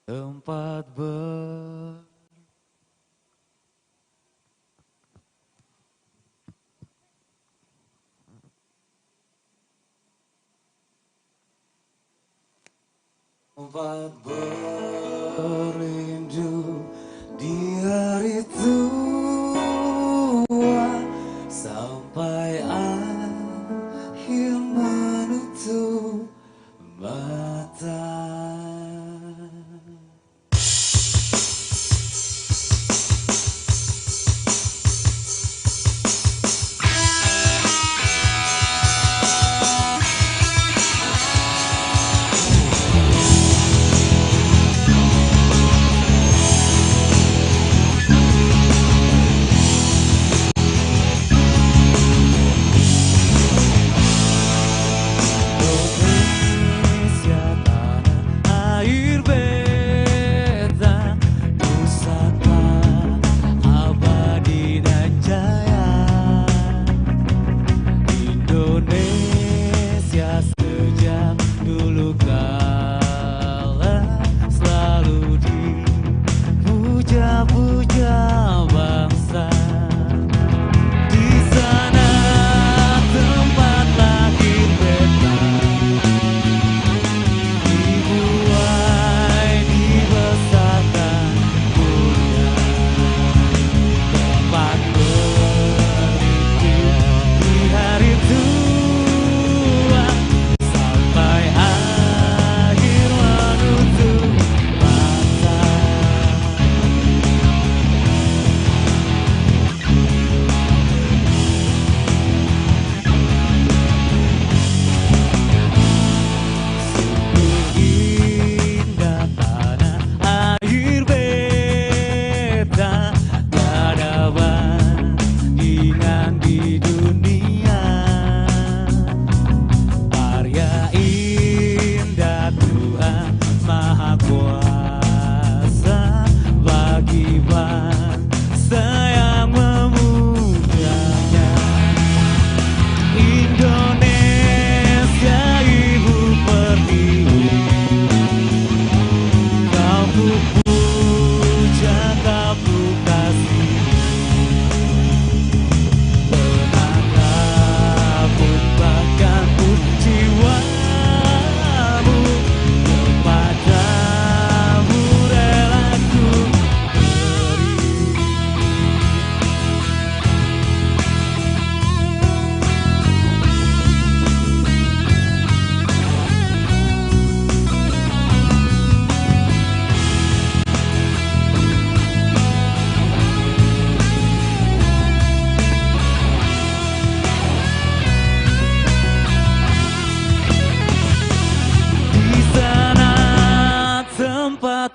tempat berindu di hari tua sampai akhir menutup mata.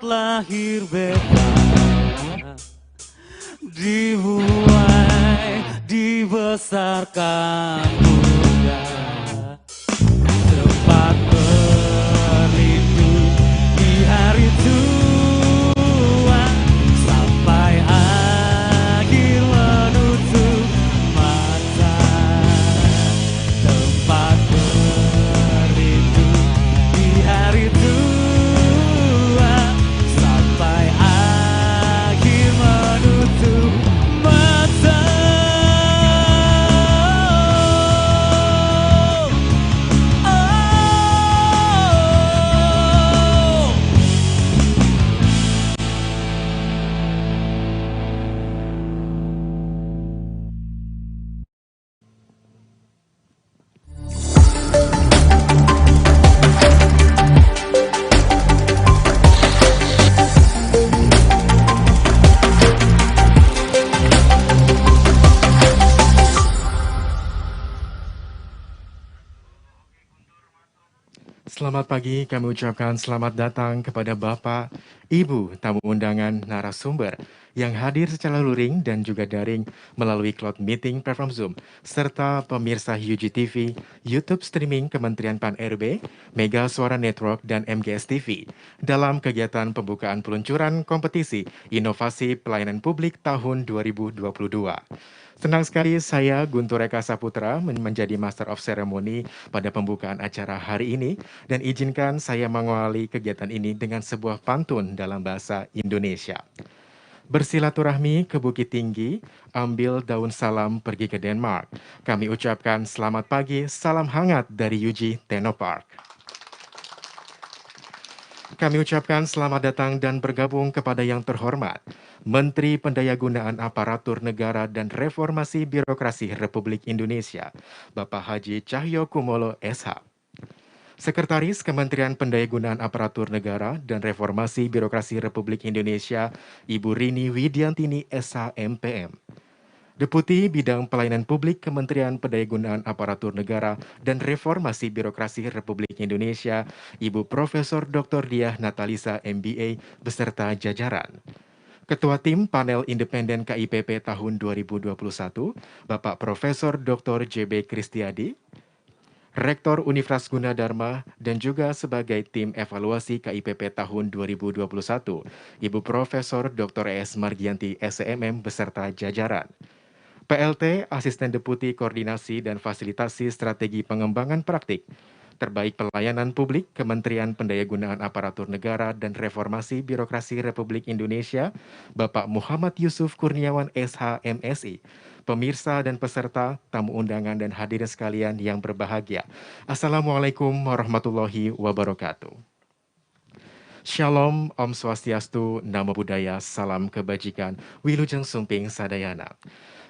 Lahir beta dibuai, dibesarkan muda, tempat berlindung di hari tua sampai akhir menutup mata, tempat berlindung di hari tua. Selamat pagi, kami ucapkan selamat datang kepada Bapak, Ibu, tamu undangan narasumber yang hadir secara luring dan juga daring melalui cloud meeting platform Zoom, serta pemirsa UGTV, YouTube streaming Kementerian Pan-RB, Mega Suara Network, dan MGS TV dalam kegiatan pembukaan peluncuran kompetisi Inovasi Pelayanan Publik tahun 2022. Senang sekali saya Guntur Eka Saputra menjadi Master of Ceremony pada pembukaan acara hari ini dan izinkan saya mengawali kegiatan ini dengan sebuah pantun dalam bahasa Indonesia. Bersilaturahmi ke Bukit Tinggi, ambil daun salam pergi ke Denmark. Kami ucapkan selamat pagi, salam hangat dari UG Technopark. Kami ucapkan selamat datang dan bergabung kepada yang terhormat Menteri Pendayagunaan Aparatur Negara dan Reformasi Birokrasi Republik Indonesia, Bapak Haji Cahyokumolo SH. Sekretaris Kementerian Pendayagunaan Aparatur Negara dan Reformasi Birokrasi Republik Indonesia, Ibu Rini Widiantini SH MPM. Deputi Bidang Pelayanan Publik Kementerian Pendayagunaan Aparatur Negara dan Reformasi Birokrasi Republik Indonesia, Ibu Profesor Dr. Diah Natalisa MBA beserta jajaran. Ketua Tim Panel Independen KIPP tahun 2021, Bapak Profesor Dr. JB Kristiadi, Rektor Universitas Gunadarma, dan juga sebagai tim evaluasi KIPP tahun 2021, Ibu Profesor Dr. ES Margianti SEMM beserta jajaran. PLT, Asisten Deputi Koordinasi dan Fasilitasi Strategi Pengembangan Praktik, Terbaik Pelayanan Publik Kementerian Pendayagunaan Aparatur Negara dan Reformasi Birokrasi Republik Indonesia, Bapak Muhammad Yusuf Kurniawan SH MSI, pemirsa dan peserta, tamu undangan dan hadirin sekalian yang berbahagia. Assalamualaikum warahmatullahi wabarakatuh. Shalom, Om Swastiastu, Namo Buddhaya, Salam Kebajikan, Wilujeng Sumping Sadayana.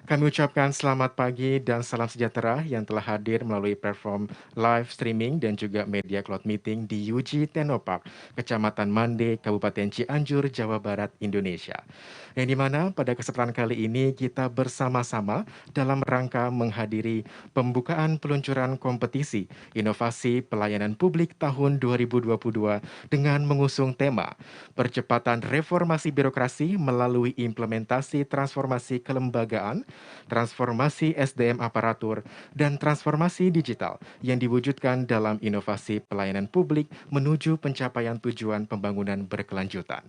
Kami ucapkan selamat pagi dan salam sejahtera yang telah hadir melalui platform live streaming dan juga media cloud meeting di UG Technopark, Kecamatan Mande, Kabupaten Cianjur, Jawa Barat, Indonesia. Yang dimana pada kesempatan kali ini kita bersama-sama dalam rangka menghadiri pembukaan peluncuran kompetisi Inovasi Pelayanan Publik tahun 2022 dengan mengusung tema Percepatan Reformasi Birokrasi melalui Implementasi Transformasi Kelembagaan, transformasi SDM aparatur, dan transformasi digital yang diwujudkan dalam inovasi pelayanan publik menuju pencapaian tujuan pembangunan berkelanjutan.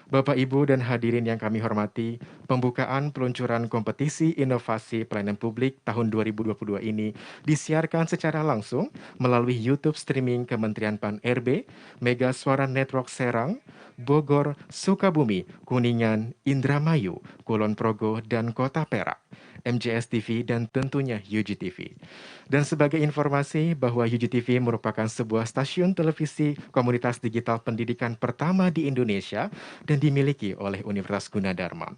Bapak, Ibu, dan hadirin yang kami hormati, pembukaan peluncuran kompetisi inovasi pelayanan publik tahun 2022 ini disiarkan secara langsung melalui YouTube streaming Kementerian Pan-RB, Mega Suara Network Serang, Bogor, Sukabumi, Kuningan, Indramayu, Kulon Progo, dan Kota Perak, MJS TV, dan tentunya UGTV. Dan sebagai informasi bahwa UGTV merupakan sebuah stasiun televisi komunitas digital pendidikan pertama di Indonesia dan dimiliki oleh Universitas Gunadarma.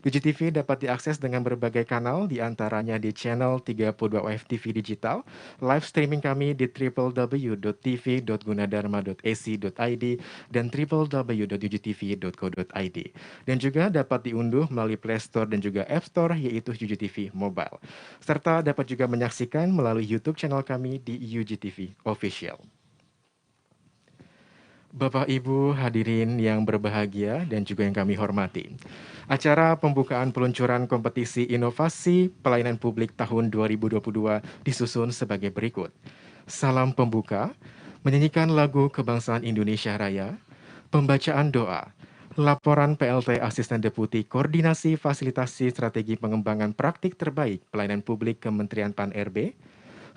UGTV dapat diakses dengan berbagai kanal, diantaranya di channel 32 OFTV Digital, live streaming kami di www.tv.gunadarma.ac.id dan www.ugtv.co.id. Dan juga dapat diunduh melalui Play Store dan juga App Store, yaitu UGTV Mobile. Serta dapat juga menyaksikan melalui YouTube channel kami di UGTV Official. Bapak, Ibu, hadirin yang berbahagia dan juga yang kami hormati. Acara pembukaan peluncuran kompetisi inovasi pelayanan publik tahun 2022 disusun sebagai berikut. Salam pembuka, menyanyikan lagu Kebangsaan Indonesia Raya, pembacaan doa, laporan PLT Asisten Deputi Koordinasi Fasilitasi Strategi Pengembangan Praktik Terbaik Pelayanan Publik Kementerian Pan-RB,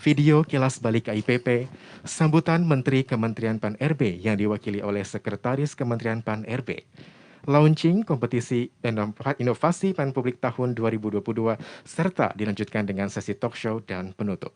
video kilas balik KIPP, sambutan Menteri Kementerian Pan-RB yang diwakili oleh Sekretaris Kementerian Pan-RB, launching kompetisi inovasi pelayanan publik tahun 2022, serta dilanjutkan dengan sesi talk show dan penutup.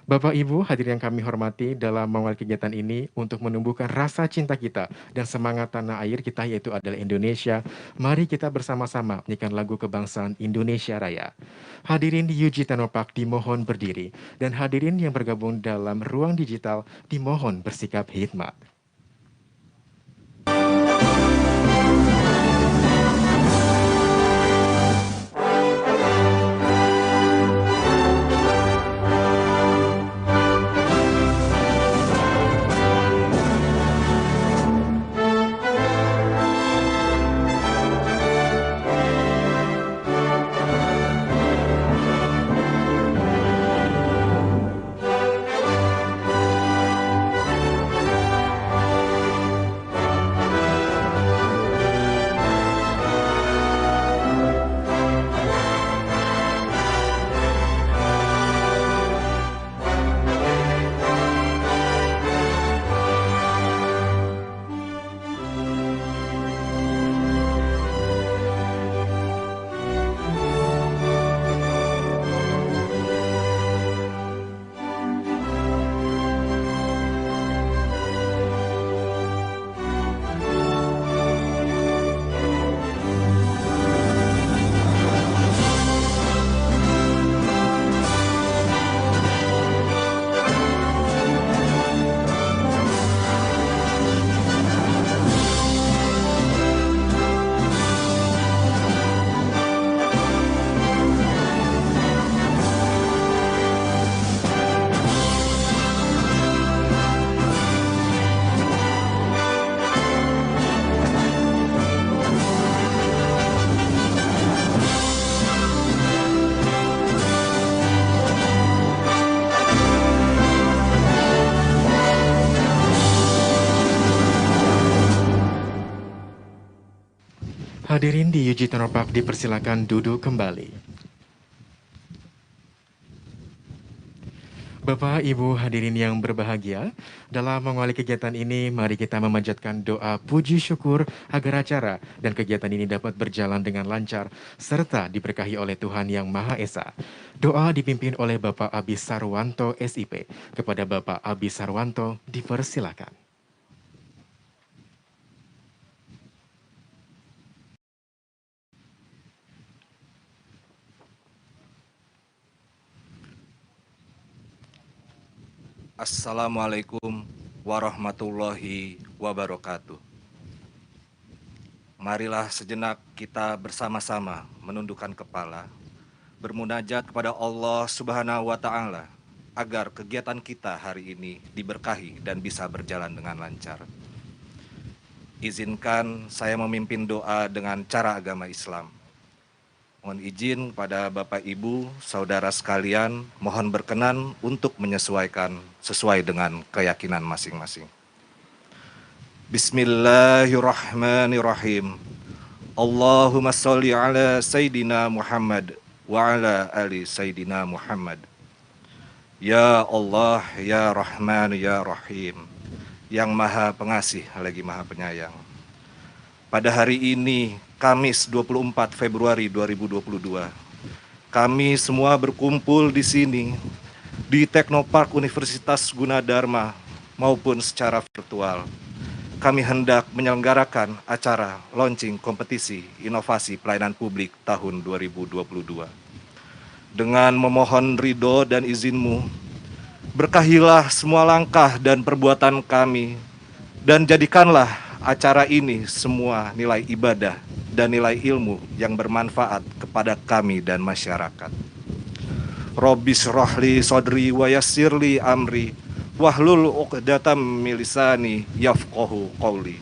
Bapak, Ibu, hadirin yang kami hormati, dalam mengawal kegiatan ini untuk menumbuhkan rasa cinta kita dan semangat tanah air kita yaitu adalah Indonesia, mari kita bersama-sama menyanyikan lagu Kebangsaan Indonesia Raya. Hadirin di UG Technopark dimohon berdiri dan hadirin yang bergabung dalam ruang digital dimohon bersikap hikmat. Hadirin di UG Tenor dipersilakan duduk kembali. Bapak, Ibu, hadirin yang berbahagia, dalam mengawali kegiatan ini, mari kita memanjatkan doa puji syukur agar acara dan kegiatan ini dapat berjalan dengan lancar, serta diberkahi oleh Tuhan Yang Maha Esa. Doa dipimpin oleh Bapak Abi Sarwanto, SIP. Kepada Bapak Abi Sarwanto, dipersilakan. Assalamualaikum warahmatullahi wabarakatuh. Marilah sejenak kita bersama-sama menundukkan kepala, bermunajat kepada Allah Subhanahu wa Ta'ala agar kegiatan kita hari ini diberkahi dan bisa berjalan dengan lancar. Izinkan saya memimpin doa dengan cara agama Islam. Mohon izin pada Bapak Ibu, saudara sekalian, mohon berkenan untuk menyesuaikan sesuai dengan keyakinan masing-masing. Bismillahirrahmanirrahim. Allahumma sholli ala Sayyidina Muhammad wa ala ali Sayyidina Muhammad. Ya Allah, ya Rahman, ya Rahim, yang Maha Pengasih lagi Maha Penyayang. Pada hari ini, Kamis 24 Februari 2022, kami semua berkumpul di sini, di Teknopark Universitas Gunadarma maupun secara virtual. Kami hendak menyelenggarakan acara launching kompetisi inovasi pelayanan publik tahun 2022. Dengan memohon ridho dan izin-Mu, berkahilah semua langkah dan perbuatan kami, dan jadikanlah acara ini semua nilai ibadah dan nilai ilmu yang bermanfaat kepada kami dan masyarakat. Robbis rohli sodri wa yassirli amri wahlul uqdatam min lisani yafqahu qawli.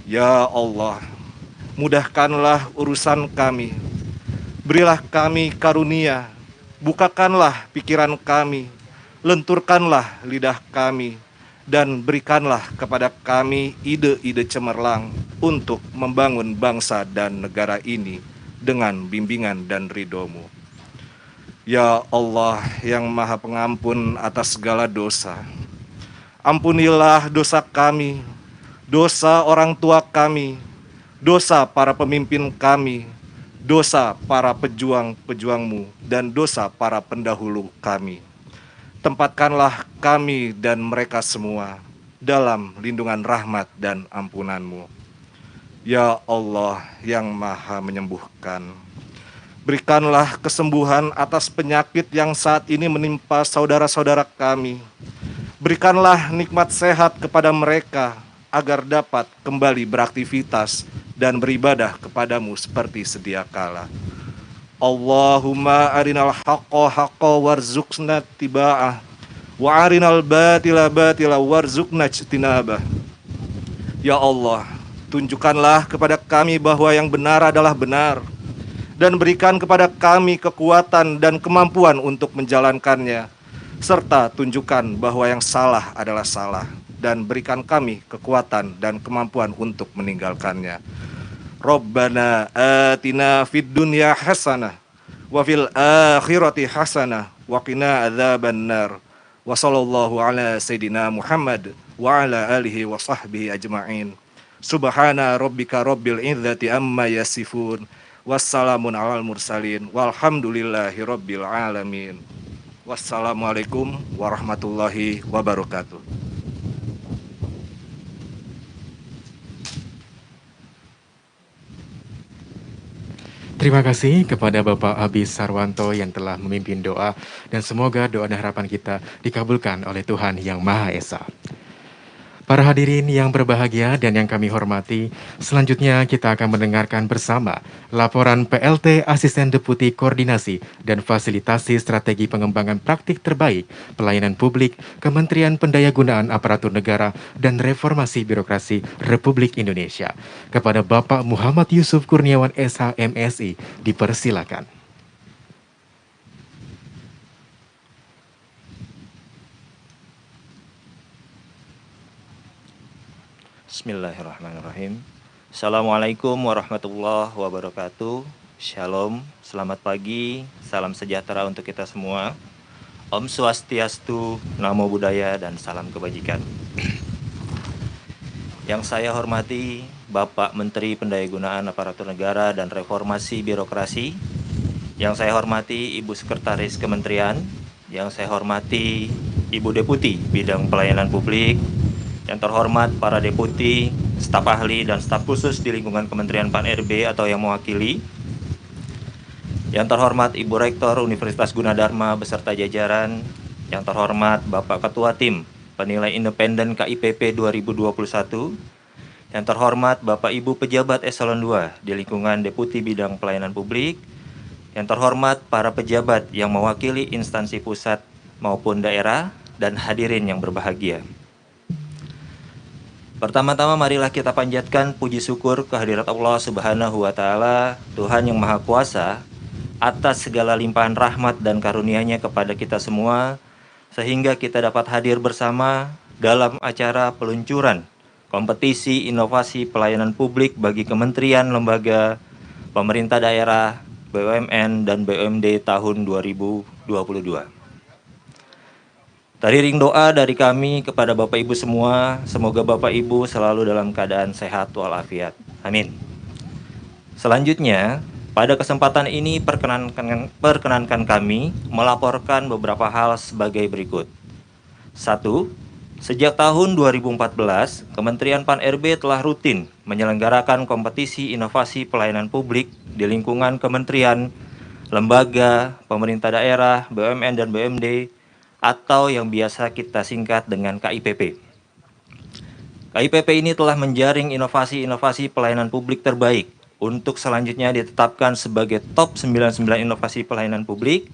Ya Allah, mudahkanlah urusan kami, berilah kami karunia, bukakanlah pikiran kami, lenturkanlah lidah kami, dan berikanlah kepada kami ide-ide cemerlang untuk membangun bangsa dan negara ini dengan bimbingan dan ridho-Mu. Ya Allah yang Maha Pengampun atas segala dosa, ampunilah dosa kami, dosa orang tua kami, dosa para pemimpin kami, dosa para pejuang-pejuang-Mu, dan dosa para pendahulu kami. Tempatkanlah kami dan mereka semua dalam lindungan rahmat dan ampunan-Mu. Ya Allah yang Maha Menyembuhkan, berikanlah kesembuhan atas penyakit yang saat ini menimpa saudara-saudara kami. Berikanlah nikmat sehat kepada mereka agar dapat kembali beraktivitas dan beribadah kepadamu seperti sedia kala. Allahumma arinal haqqa haqqa warzuqna tiba'ah wa arinal batila batila warzuqna ijtinabah. Ya Allah, tunjukkanlah kepada kami bahwa yang benar adalah benar, dan berikan kepada kami kekuatan dan kemampuan untuk menjalankannya, serta tunjukkan bahwa yang salah adalah salah, dan berikan kami kekuatan dan kemampuan untuk meninggalkannya. Rabbana atina fid dunya hasanah wa fil akhirati hasanah wa qina adzabannar. Wa sallallahu ala sayidina Muhammad wa ala alihi wa sahbihi ajma'in. Subhana rabbika rabbil izzati amma yasifun. Wassalamun alal mursalin walhamdulillahi rabbil alamin. Wassalamualaikum warahmatullahi wabarakatuh. Terima kasih kepada Bapak Abi Sarwanto yang telah memimpin doa, dan semoga doa dan harapan kita dikabulkan oleh Tuhan Yang Maha Esa. Para hadirin yang berbahagia dan yang kami hormati, selanjutnya kita akan mendengarkan bersama laporan PLT Asisten Deputi Koordinasi dan Fasilitasi Strategi Pengembangan Praktik Terbaik Pelayanan Publik Kementerian Pendayagunaan Aparatur Negara dan Reformasi Birokrasi Republik Indonesia. Kepada Bapak Muhammad Yusuf Kurniawan SH MSI, dipersilakan. Bismillahirrahmanirrahim. Assalamualaikum warahmatullahi wabarakatuh. Shalom, selamat pagi, salam sejahtera untuk kita semua. Om Swastiastu, Namo Buddhaya, dan salam kebajikan. Yang saya hormati Bapak Menteri Pendayagunaan Aparatur Negara dan Reformasi Birokrasi. Yang saya hormati Ibu Sekretaris Kementerian. Yang saya hormati Ibu Deputi Bidang Pelayanan Publik. Yang terhormat para deputi, staf ahli, dan staf khusus di lingkungan Kementerian Pan-RB atau yang mewakili. Yang terhormat Ibu Rektor Universitas Gunadarma beserta jajaran. Yang terhormat Bapak Ketua Tim Penilai Independen KIPP 2021. Yang terhormat Bapak Ibu Pejabat Eselon 2 di lingkungan Deputi Bidang Pelayanan Publik. Yang terhormat para pejabat yang mewakili instansi pusat maupun daerah dan hadirin yang berbahagia. Pertama-tama marilah kita panjatkan puji syukur kehadirat Allah Subhanahu wa Ta'ala, Tuhan yang Maha Kuasa, atas segala limpahan rahmat dan karunia-Nya kepada kita semua, sehingga kita dapat hadir bersama dalam acara peluncuran kompetisi inovasi pelayanan publik bagi kementerian, lembaga, pemerintah daerah, BUMN, dan BUMD tahun 2022. Tariring doa dari kami kepada Bapak Ibu semua, semoga Bapak Ibu selalu dalam keadaan sehat walafiat. Amin. Selanjutnya, pada kesempatan ini perkenankan kami melaporkan beberapa hal sebagai berikut. 1. Sejak tahun 2014, Kementerian Pan-RB telah rutin menyelenggarakan kompetisi inovasi pelayanan publik di lingkungan kementerian, lembaga, pemerintah daerah, BUMN, dan BUMD, atau yang biasa kita singkat dengan KIPP. KIPP ini telah menjaring inovasi-inovasi pelayanan publik terbaik untuk selanjutnya ditetapkan sebagai top 99 inovasi pelayanan publik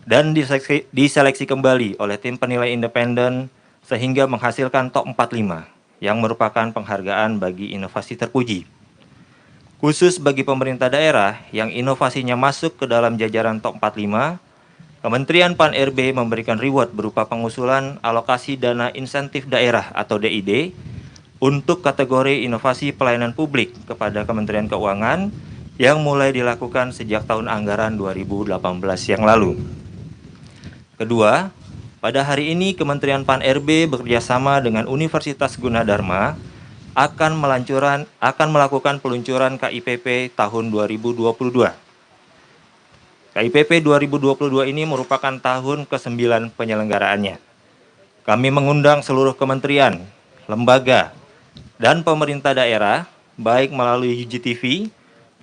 dan diseleksi kembali oleh tim penilai independen sehingga menghasilkan top 45 yang merupakan penghargaan bagi inovasi terpuji. Khusus bagi pemerintah daerah yang inovasinya masuk ke dalam jajaran top 45, Kementerian Pan-RB memberikan reward berupa pengusulan alokasi dana insentif daerah atau DID untuk kategori inovasi pelayanan publik kepada Kementerian Keuangan yang mulai dilakukan sejak tahun anggaran 2018 yang lalu. Kedua, pada hari ini Kementerian Pan-RB bekerjasama dengan Universitas Gunadarma akan melakukan peluncuran KIPP tahun 2022. KIPP 2022 ini merupakan tahun ke-9 penyelenggaraannya. Kami mengundang seluruh kementerian, lembaga, dan pemerintah daerah, baik melalui UGTV,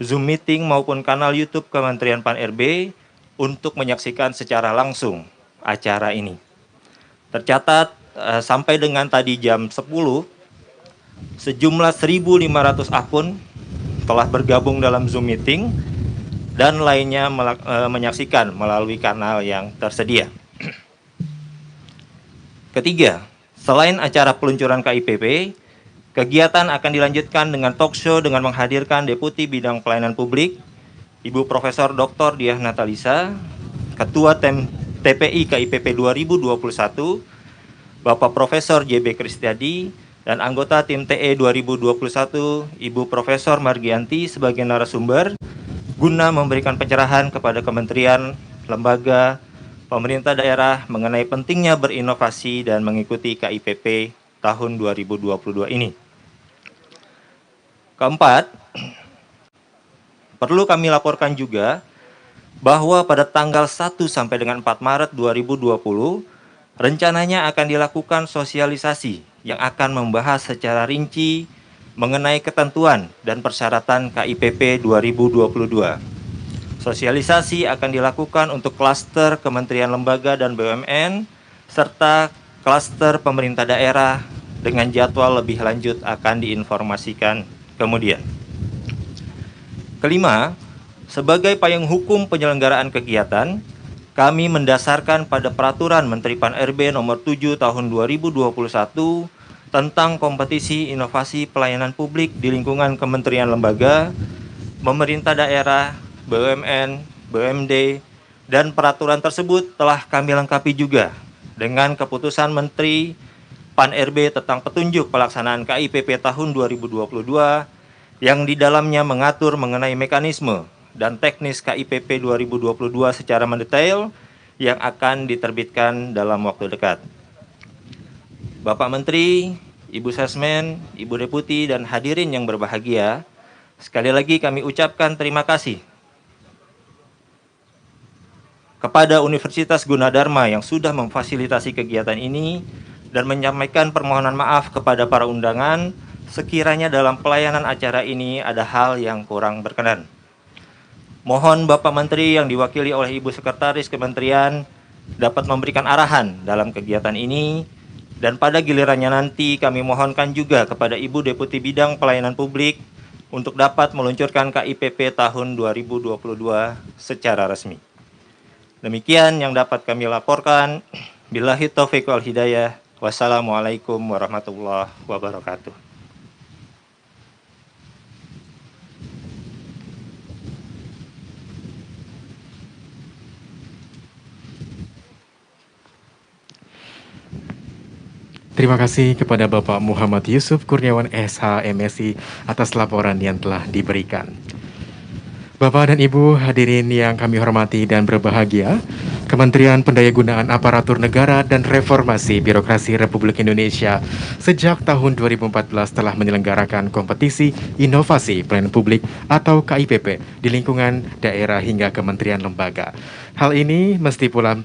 Zoom Meeting, maupun kanal YouTube Kementerian Pan-RB untuk menyaksikan secara langsung acara ini. Tercatat sampai dengan tadi jam 10, sejumlah 1.500 akun telah bergabung dalam Zoom Meeting dan lainnya menyaksikan melalui kanal yang tersedia. Ketiga, selain acara peluncuran KIPP, kegiatan akan dilanjutkan dengan talk show dengan menghadirkan Deputi Bidang Pelayanan Publik, Ibu Profesor Dr. Diah Natalisa, Ketua TPI KIPP 2021, Bapak Profesor JB Kristiadi, dan anggota tim TE 2021, Ibu Profesor Margianti sebagai narasumber, guna memberikan pencerahan kepada kementerian, lembaga, pemerintah daerah mengenai pentingnya berinovasi dan mengikuti KIPP tahun 2022 ini. Keempat, perlu kami laporkan juga bahwa pada tanggal 1 sampai dengan 4 Maret 2020, rencananya akan dilakukan sosialisasi yang akan membahas secara rinci mengenai ketentuan dan persyaratan KIPP 2022. Sosialisasi akan dilakukan untuk klaster kementerian, lembaga, dan BUMN, serta klaster pemerintah daerah dengan jadwal lebih lanjut akan diinformasikan kemudian. Kelima, sebagai payung hukum penyelenggaraan kegiatan, kami mendasarkan pada Peraturan Menteri Pan-RB Nomor 7 Tahun 2021 tentang kompetisi inovasi pelayanan publik di lingkungan kementerian, lembaga, pemerintah daerah, BUMN, BUMD, dan peraturan tersebut telah kami lengkapi juga dengan keputusan Menteri Pan-RB tentang petunjuk pelaksanaan KIPP tahun 2022 yang di dalamnya mengatur mengenai mekanisme dan teknis KIPP 2022 secara mendetail yang akan diterbitkan dalam waktu dekat. Bapak Menteri, Ibu Sesmen, Ibu Deputi, dan hadirin yang berbahagia, sekali lagi kami ucapkan terima kasih kepada Universitas Gunadarma yang sudah memfasilitasi kegiatan ini dan menyampaikan permohonan maaf kepada para undangan sekiranya dalam pelayanan acara ini ada hal yang kurang berkenan. Mohon Bapak Menteri yang diwakili oleh Ibu Sekretaris Kementerian dapat memberikan arahan dalam kegiatan ini, dan pada gilirannya nanti kami mohonkan juga kepada Ibu Deputi Bidang Pelayanan Publik untuk dapat meluncurkan KIPP tahun 2022 secara resmi. Demikian yang dapat kami laporkan. Billahi taufiq wal hidayah. Wassalamualaikum warahmatullahi wabarakatuh. Terima kasih kepada Bapak Muhammad Yusuf Kurniawan SH MSI atas laporan yang telah diberikan. Bapak dan Ibu hadirin yang kami hormati dan berbahagia, Kementerian Pendayagunaan Aparatur Negara dan Reformasi Birokrasi Republik Indonesia sejak tahun 2014 telah menyelenggarakan kompetisi inovasi pelayanan publik atau KIPP di lingkungan daerah hingga kementerian lembaga. Hal ini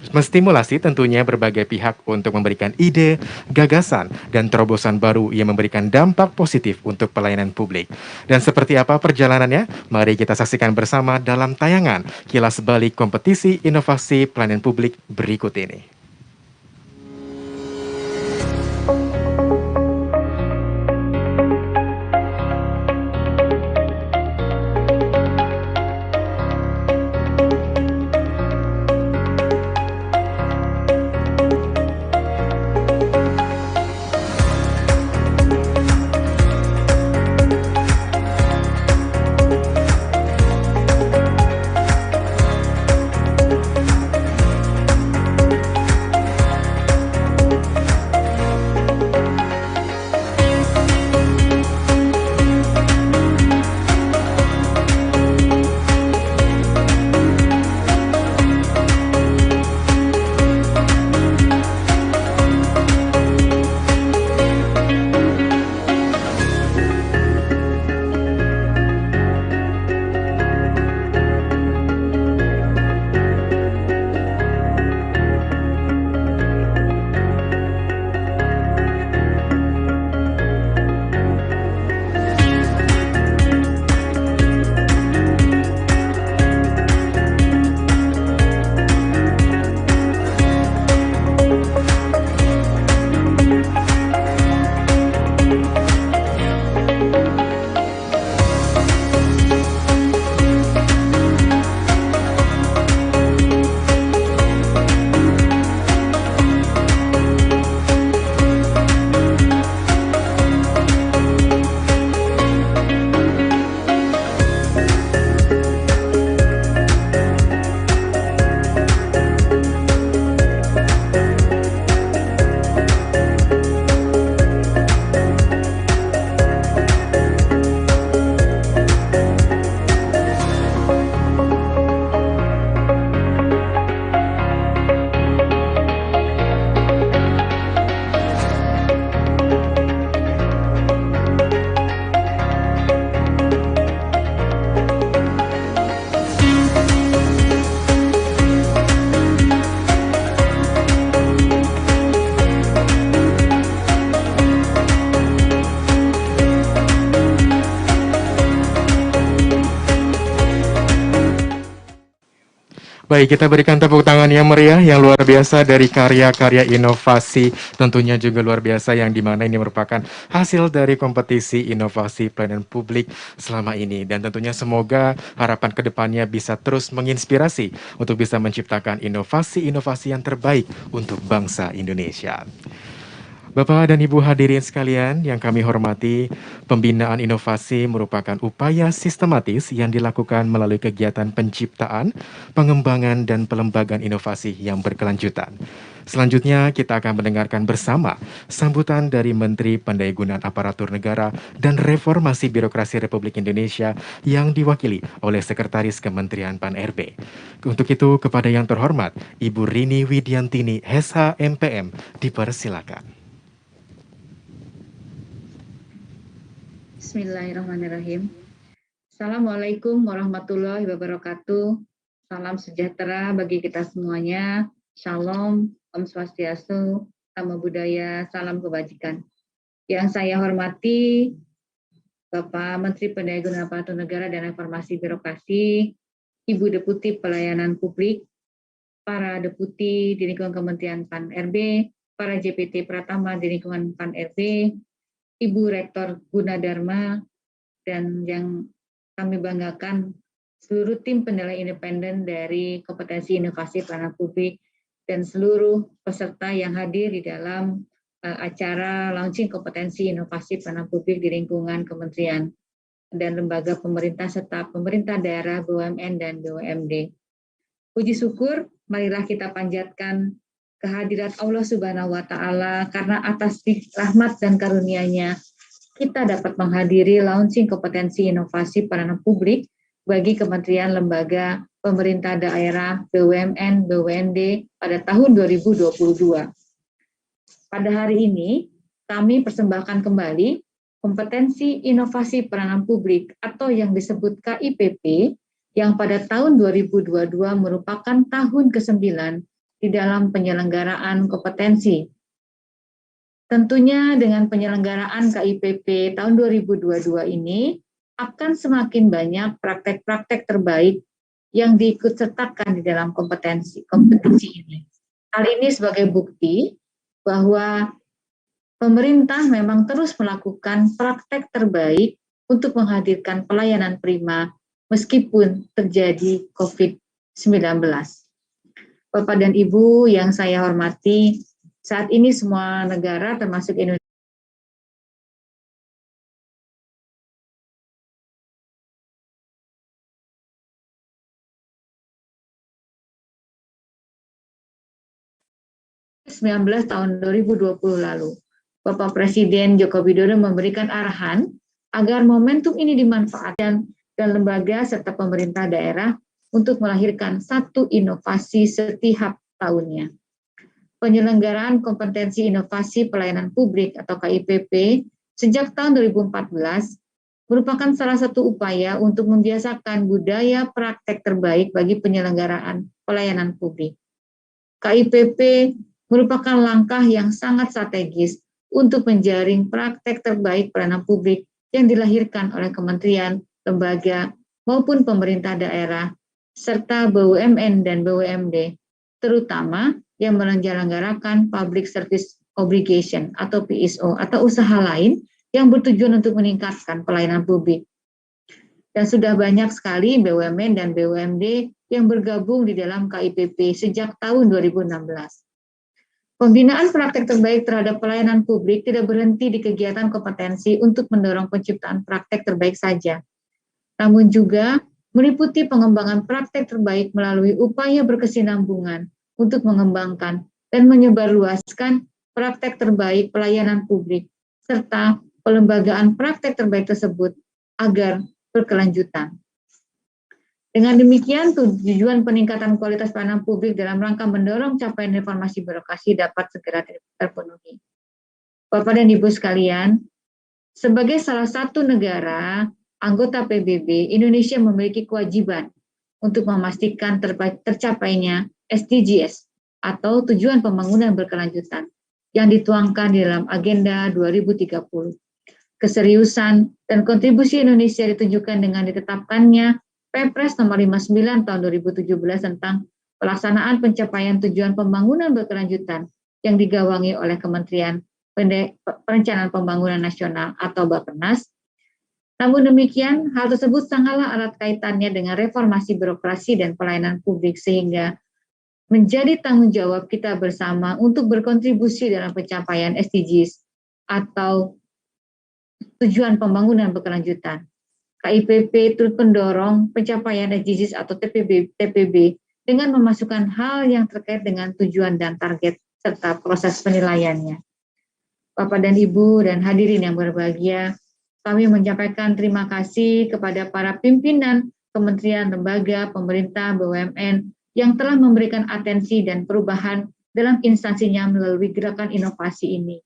menstimulasi tentunya berbagai pihak untuk memberikan ide, gagasan, dan terobosan baru yang memberikan dampak positif untuk pelayanan publik. Dan seperti apa perjalanannya? Mari kita saksikan bersama dalam tayangan kilas balik kompetisi inovasi pelayanan publik berikut ini. Baik, kita berikan tepuk tangan yang meriah, yang luar biasa dari karya-karya inovasi, tentunya juga luar biasa yang dimana ini merupakan hasil dari kompetisi inovasi pelayanan publik selama ini. Dan tentunya semoga harapan kedepannya bisa terus menginspirasi untuk bisa menciptakan inovasi-inovasi yang terbaik untuk bangsa Indonesia. Bapak dan Ibu hadirin sekalian yang kami hormati, pembinaan inovasi merupakan upaya sistematis yang dilakukan melalui kegiatan penciptaan, pengembangan, dan pelembagaan inovasi yang berkelanjutan. Selanjutnya, kita akan mendengarkan bersama sambutan dari Menteri Pendayagunaan Aparatur Negara dan Reformasi Birokrasi Republik Indonesia yang diwakili oleh Sekretaris Kementerian Pan-RB. Untuk itu, kepada yang terhormat, Ibu Rini Widiantini, SH MPM, dipersilakan. Bismillahirrahmanirrahim. Assalamualaikum warahmatullahi wabarakatuh. Salam sejahtera bagi kita semuanya. Shalom, Om Swastiastu, Namo Buddhaya, salam kebajikan. Yang saya hormati Bapak Menteri Pendayagunaan Aparatur Negara dan Reformasi Birokrasi, Ibu Deputi Pelayanan Publik, para Deputi di lingkungan Kementerian Pan-RB, para JPT Pratama di lingkungan Pan-RB, Ibu Rektor Gunadarma, dan yang kami banggakan seluruh tim penilai independen dari kompetensi inovasi pelayanan publik dan seluruh peserta yang hadir di dalam acara launching kompetensi inovasi pelayanan publik di lingkungan kementerian dan lembaga pemerintah serta pemerintah daerah, BUMN, dan BUMD. Puji syukur, marilah kita panjatkan kehadirat Allah Subhanahu wa Ta'ala, karena atas rahmat dan karunia-Nya kita dapat menghadiri launching kompetensi inovasi pelayanan publik bagi kementerian, lembaga, pemerintah daerah, BUMN, BUMD pada tahun 2022. Pada hari ini, kami persembahkan kembali kompetensi inovasi pelayanan publik atau yang disebut KIPP yang pada tahun 2022 merupakan tahun ke-9 di dalam penyelenggaraan kompetensi. Tentunya dengan penyelenggaraan KIPP tahun 2022 ini akan semakin banyak praktek-praktek terbaik yang diikutsertakan di dalam kompetensi ini. Hal ini sebagai bukti bahwa pemerintah memang terus melakukan praktek terbaik untuk menghadirkan pelayanan prima meskipun terjadi COVID-19. Bapak dan Ibu yang saya hormati, saat ini semua negara termasuk Indonesia tahun 2020 lalu. Bapak Presiden Joko Widodo memberikan arahan agar momentum ini dimanfaatkan dan lembaga serta pemerintah daerah untuk melahirkan satu inovasi setiap tahunnya. Penyelenggaraan kompetensi inovasi pelayanan publik atau KIPP sejak tahun 2014 merupakan salah satu upaya untuk membiasakan budaya praktek terbaik bagi penyelenggaraan pelayanan publik. KIPP merupakan langkah yang sangat strategis untuk menjaring praktek terbaik pelayanan publik yang dilahirkan oleh kementerian, lembaga, maupun pemerintah daerah, serta BUMN dan BUMD, terutama yang menyelenggarakan Public Service Obligation atau PSO atau usaha lain yang bertujuan untuk meningkatkan pelayanan publik. Dan sudah banyak sekali BUMN dan BUMD yang bergabung di dalam KIPP sejak tahun 2016. Pembinaan praktek terbaik terhadap pelayanan publik tidak berhenti di kegiatan kompetensi untuk mendorong penciptaan praktek terbaik saja, namun juga meliputi pengembangan praktek terbaik melalui upaya berkesinambungan untuk mengembangkan dan menyebarluaskan praktek terbaik pelayanan publik, serta pelembagaan praktek terbaik tersebut agar berkelanjutan. Dengan demikian, tujuan peningkatan kualitas pelayanan publik dalam rangka mendorong capaian reformasi birokrasi dapat segera terpenuhi. Bapak dan Ibu sekalian, sebagai salah satu negara anggota PBB, Indonesia memiliki kewajiban untuk memastikan tercapainya SDGs atau Tujuan Pembangunan Berkelanjutan yang dituangkan di dalam Agenda 2030. Keseriusan dan kontribusi Indonesia ditunjukkan dengan ditetapkannya Perpres nomor 59 tahun 2017 tentang pelaksanaan pencapaian Tujuan Pembangunan Berkelanjutan yang digawangi oleh Kementerian Perencanaan Pembangunan Nasional atau Bappenas. Namun demikian, hal tersebut sangatlah erat kaitannya dengan reformasi birokrasi dan pelayanan publik sehingga menjadi tanggung jawab kita bersama untuk berkontribusi dalam pencapaian SDGs atau tujuan pembangunan berkelanjutan. KIPP turut mendorong pencapaian SDGs atau TPB dengan memasukkan hal yang terkait dengan tujuan dan target serta proses penilaiannya. Bapak dan Ibu dan hadirin yang berbahagia, kami menyampaikan terima kasih kepada para pimpinan kementerian, lembaga, pemerintah, BUMN yang telah memberikan atensi dan perubahan dalam instansinya melalui gerakan inovasi ini.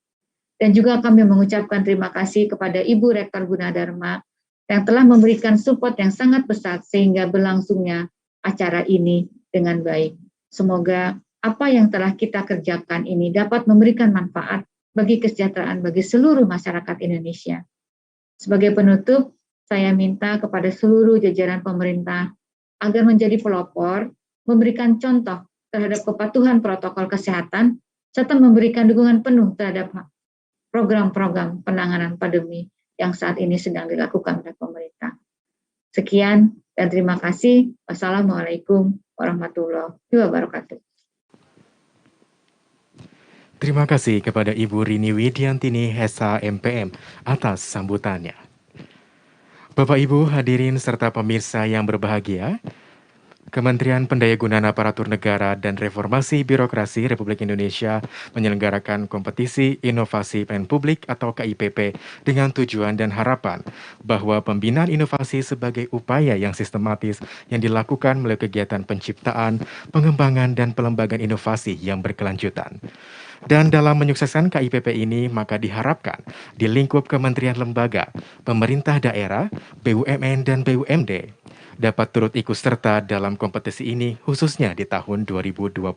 Dan juga kami mengucapkan terima kasih kepada Ibu Rektor Gunadarma yang telah memberikan support yang sangat besar sehingga berlangsungnya acara ini dengan baik. Semoga apa yang telah kita kerjakan ini dapat memberikan manfaat bagi kesejahteraan bagi seluruh masyarakat Indonesia. Sebagai penutup, saya minta kepada seluruh jajaran pemerintah agar menjadi pelopor, memberikan contoh terhadap kepatuhan protokol kesehatan, serta memberikan dukungan penuh terhadap program-program penanganan pandemi yang saat ini sedang dilakukan oleh pemerintah. Sekian dan terima kasih. Wassalamualaikum warahmatullahi wabarakatuh. Terima kasih kepada Ibu Rini Widiantini Hesa MPM atas sambutannya. Bapak Ibu hadirin serta pemirsa yang berbahagia, Kementerian Pendayagunaan Aparatur Negara dan Reformasi Birokrasi Republik Indonesia menyelenggarakan kompetisi inovasi pelayanan publik atau KIPP dengan tujuan dan harapan bahwa pembinaan inovasi sebagai upaya yang sistematis yang dilakukan melalui kegiatan penciptaan, pengembangan, dan pelembagaan inovasi yang berkelanjutan. Dan dalam menyukseskan KIPP ini, maka diharapkan di lingkup kementerian lembaga, pemerintah daerah, BUMN, dan BUMD dapat turut ikut serta dalam kompetisi ini khususnya di tahun 2022.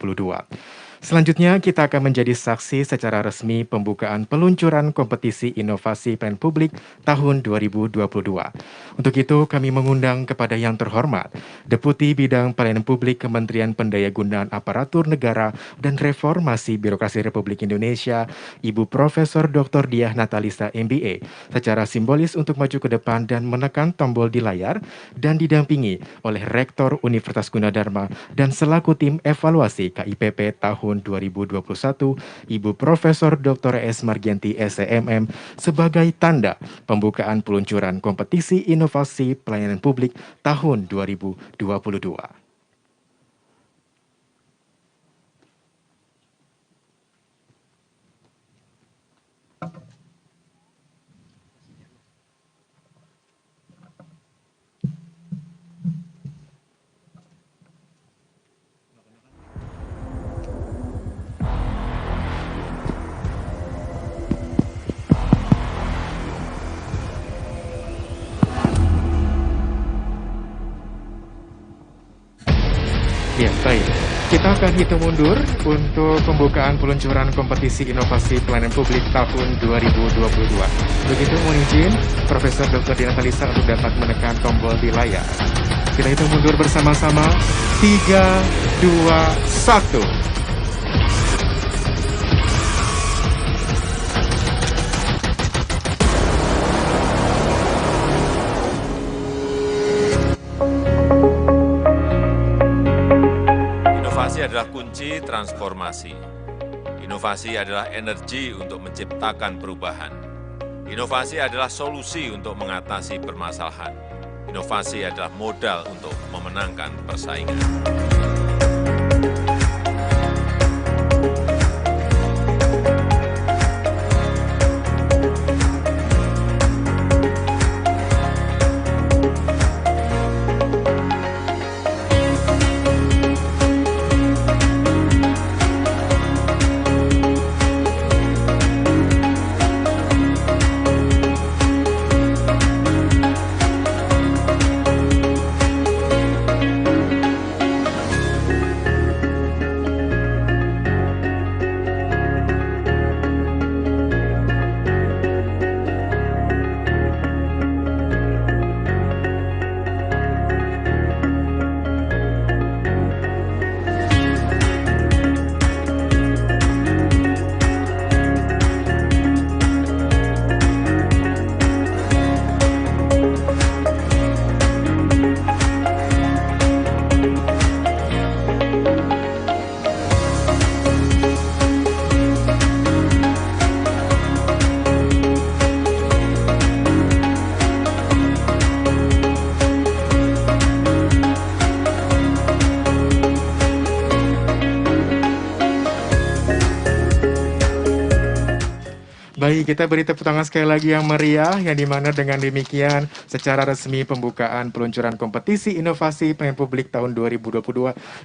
Selanjutnya kita akan menjadi saksi secara resmi pembukaan peluncuran kompetisi inovasi pelayanan publik tahun 2022. Untuk itu kami mengundang kepada yang terhormat Deputi Bidang Pelayanan Publik Kementerian Pendayagunaan Aparatur Negara dan Reformasi Birokrasi Republik Indonesia, Ibu Profesor Dr. Diah Natalisa MBA, secara simbolis untuk maju ke depan dan menekan tombol di layar dan didampingi oleh Rektor Universitas Gunadarma dan selaku tim evaluasi KIPP tahun 2021, Ibu Profesor Dr. S. Margianti SEMM sebagai tanda pembukaan peluncuran kompetisi inovasi pelayanan publik tahun 2022. Ya, baik. Kita akan hitung mundur untuk pembukaan peluncuran kompetisi inovasi pelayanan publik tahun 2022. Begitu, mohon izin Profesor Dr. Diah Natalisa untuk dapat menekan tombol di layar. Kita hitung mundur bersama-sama. 3, 2, 1. Inovasi adalah kunci transformasi. Inovasi adalah energi untuk menciptakan perubahan. Inovasi adalah solusi untuk mengatasi permasalahan. Inovasi adalah modal untuk memenangkan persaingan. Baik, kita beri tepuk tangan sekali lagi yang meriah, yang dimana dengan demikian secara resmi pembukaan peluncuran kompetisi inovasi pelayanan publik tahun 2022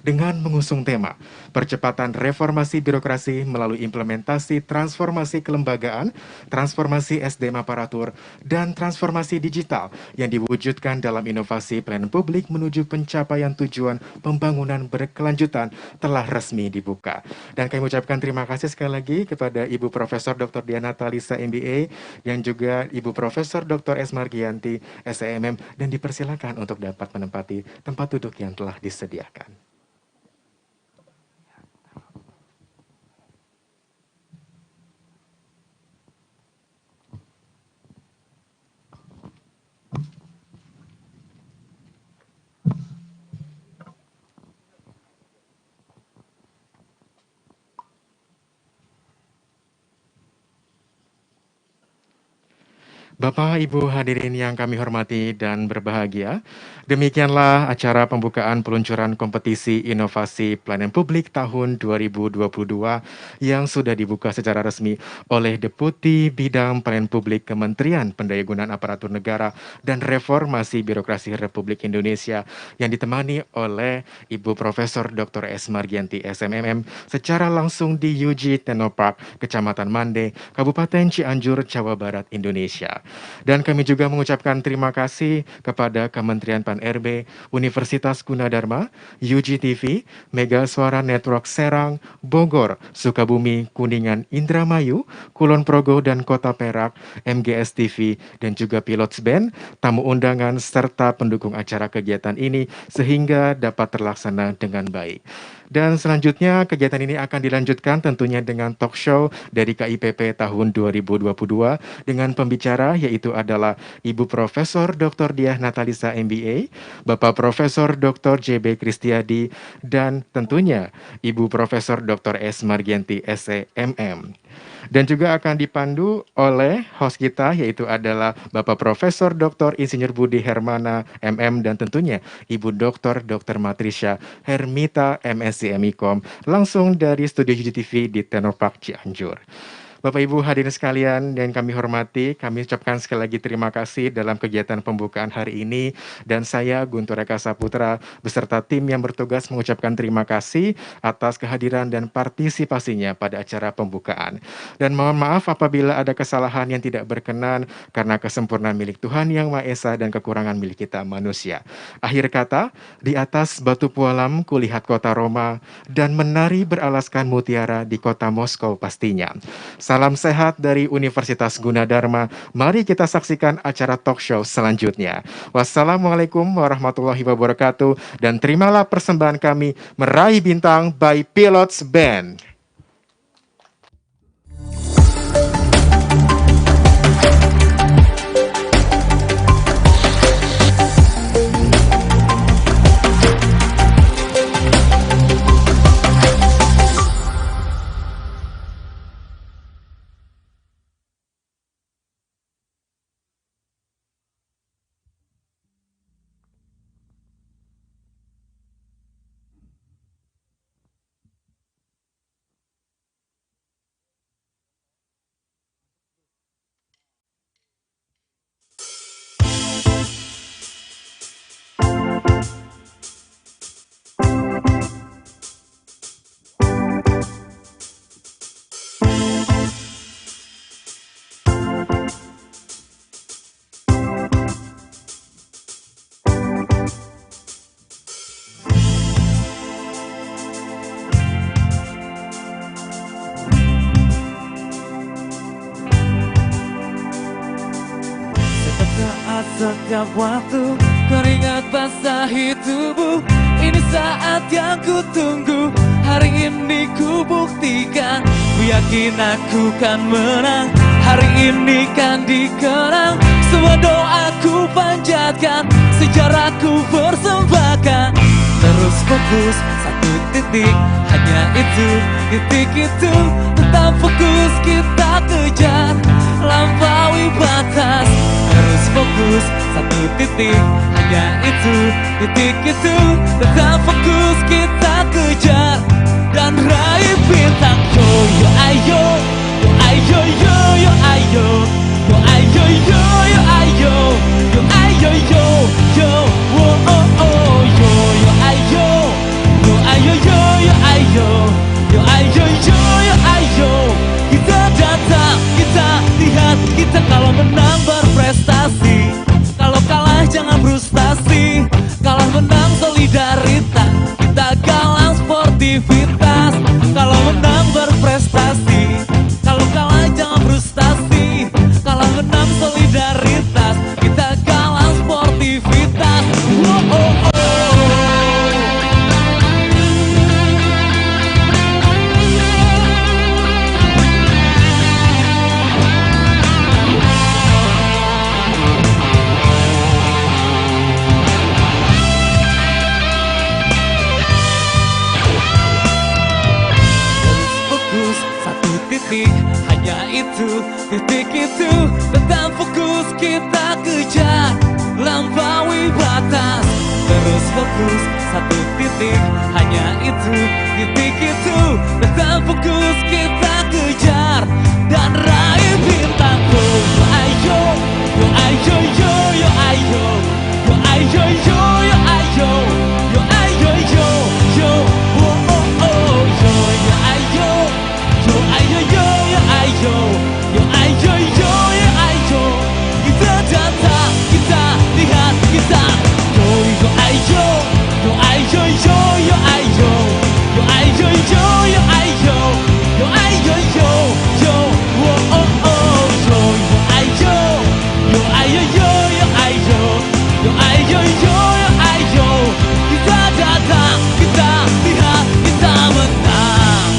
dengan mengusung tema percepatan reformasi birokrasi melalui implementasi transformasi kelembagaan, transformasi SDM aparatur, dan transformasi digital yang diwujudkan dalam inovasi pelayanan publik menuju pencapaian tujuan pembangunan berkelanjutan telah resmi dibuka. Dan kami ucapkan terima kasih sekali lagi kepada Ibu Profesor Dr. Diah Natalisa MBA dan juga Ibu Profesor Dr. S. Margianti SEMM, dan dipersilakan untuk dapat menempati tempat duduk yang telah disediakan. Bapak, Ibu hadirin yang kami hormati dan berbahagia, demikianlah acara pembukaan peluncuran kompetisi inovasi pelayanan publik tahun 2022 yang sudah dibuka secara resmi oleh Deputi Bidang Pelayanan Publik Kementerian Pendayagunaan Aparatur Negara dan Reformasi Birokrasi Republik Indonesia yang ditemani oleh Ibu Profesor Dr. S. Margianti SMMM secara langsung di UG Technopark, Kecamatan Mande, Kabupaten Cianjur, Jawa Barat, Indonesia. Dan kami juga mengucapkan terima kasih kepada Kementerian Pan-RB, Universitas Gunadarma, UGTV, Mega Suara Network Serang, Bogor, Sukabumi, Kuningan, Indramayu, Kulon Progo, dan Kota Perak, MGS TV, dan juga Pilots Band, tamu undangan, serta pendukung acara kegiatan ini sehingga dapat terlaksana dengan baik. Dan selanjutnya kegiatan ini akan dilanjutkan tentunya dengan talk show dari KIPP tahun 2022 dengan pembicara yaitu adalah Ibu Profesor Dr. Diah Natalisa MBA, Bapak Profesor Dr. JB Kristiadi, dan tentunya Ibu Profesor Dr. S. Margianti SEMM. Dan juga akan dipandu oleh host kita yaitu adalah Bapak Profesor Dr. Insinyur Budi Hermana MM dan tentunya Ibu Dr. Matrisha Hermita MSc MIKOM langsung dari studio UGTV di Technopark Cianjur. Bapak Ibu hadirin sekalian dan kami hormati, kami ucapkan sekali lagi terima kasih dalam kegiatan pembukaan hari ini, dan saya Guntur Eka Saputra beserta tim yang bertugas mengucapkan terima kasih atas kehadiran dan partisipasinya pada acara pembukaan. Dan mohon maaf apabila ada kesalahan yang tidak berkenan karena kesempurnaan milik Tuhan Yang Maha Esa dan kekurangan milik kita manusia. Akhir kata, di atas batu pualam kulihat kota Roma dan menari beralaskan mutiara di kota Moskow pastinya. Salam sehat dari Universitas Gunadarma. Mari kita saksikan acara talk show selanjutnya. Wassalamualaikum warahmatullahi wabarakatuh. Dan terimalah persembahan kami Meraih Bintang by Pilots Band. Setiap waktu keringat basahi tubuh, ini saat yang ku tunggu. Hari ini ku buktikan, ku yakin aku kan menang. Hari ini kan dikenang, semua doaku panjatkan, sejarahku persembahkan. Terus fokus satu titik, hanya itu, titik itu. Tetap fokus kita kejar, lampaui batas. Terus fokus satu titik, hanya itu, titik itu. Tetap fokus kita kejar dan raih bintang. Yo yo ayo, yo ayo yo yo ayo. prestasi. Kalau kalah jangan frustasi, kalau menang solidaritas, kita kalah sportivitas. Oh, oh, oh. Fokus satu titik, hanya itu, titik itu. Tetap fokus kita kejar, lampaui batas. Terus fokus satu titik, hanya itu, titik itu. Tetap fokus kita kejar dan raih bintangku. Yo ayo, yo ayo, yo yo ayo, yo ayo, yo yo ayo, yo ayo, yo yo, oh oh oh, yo yo ayo. Yo ayo yo yo ayo, yo ayo yo yo ayo, kita datang, kita lihat, kita yo yo ayo, yo ayo yo yo ayo, yo ayo yo yo ayo, yo ayo yo yo, oh oh oh, yo yo ayo, yo ayo yo yo ayo, yo ayo yo yo ayo, kita datang, kita lihat, kita menang.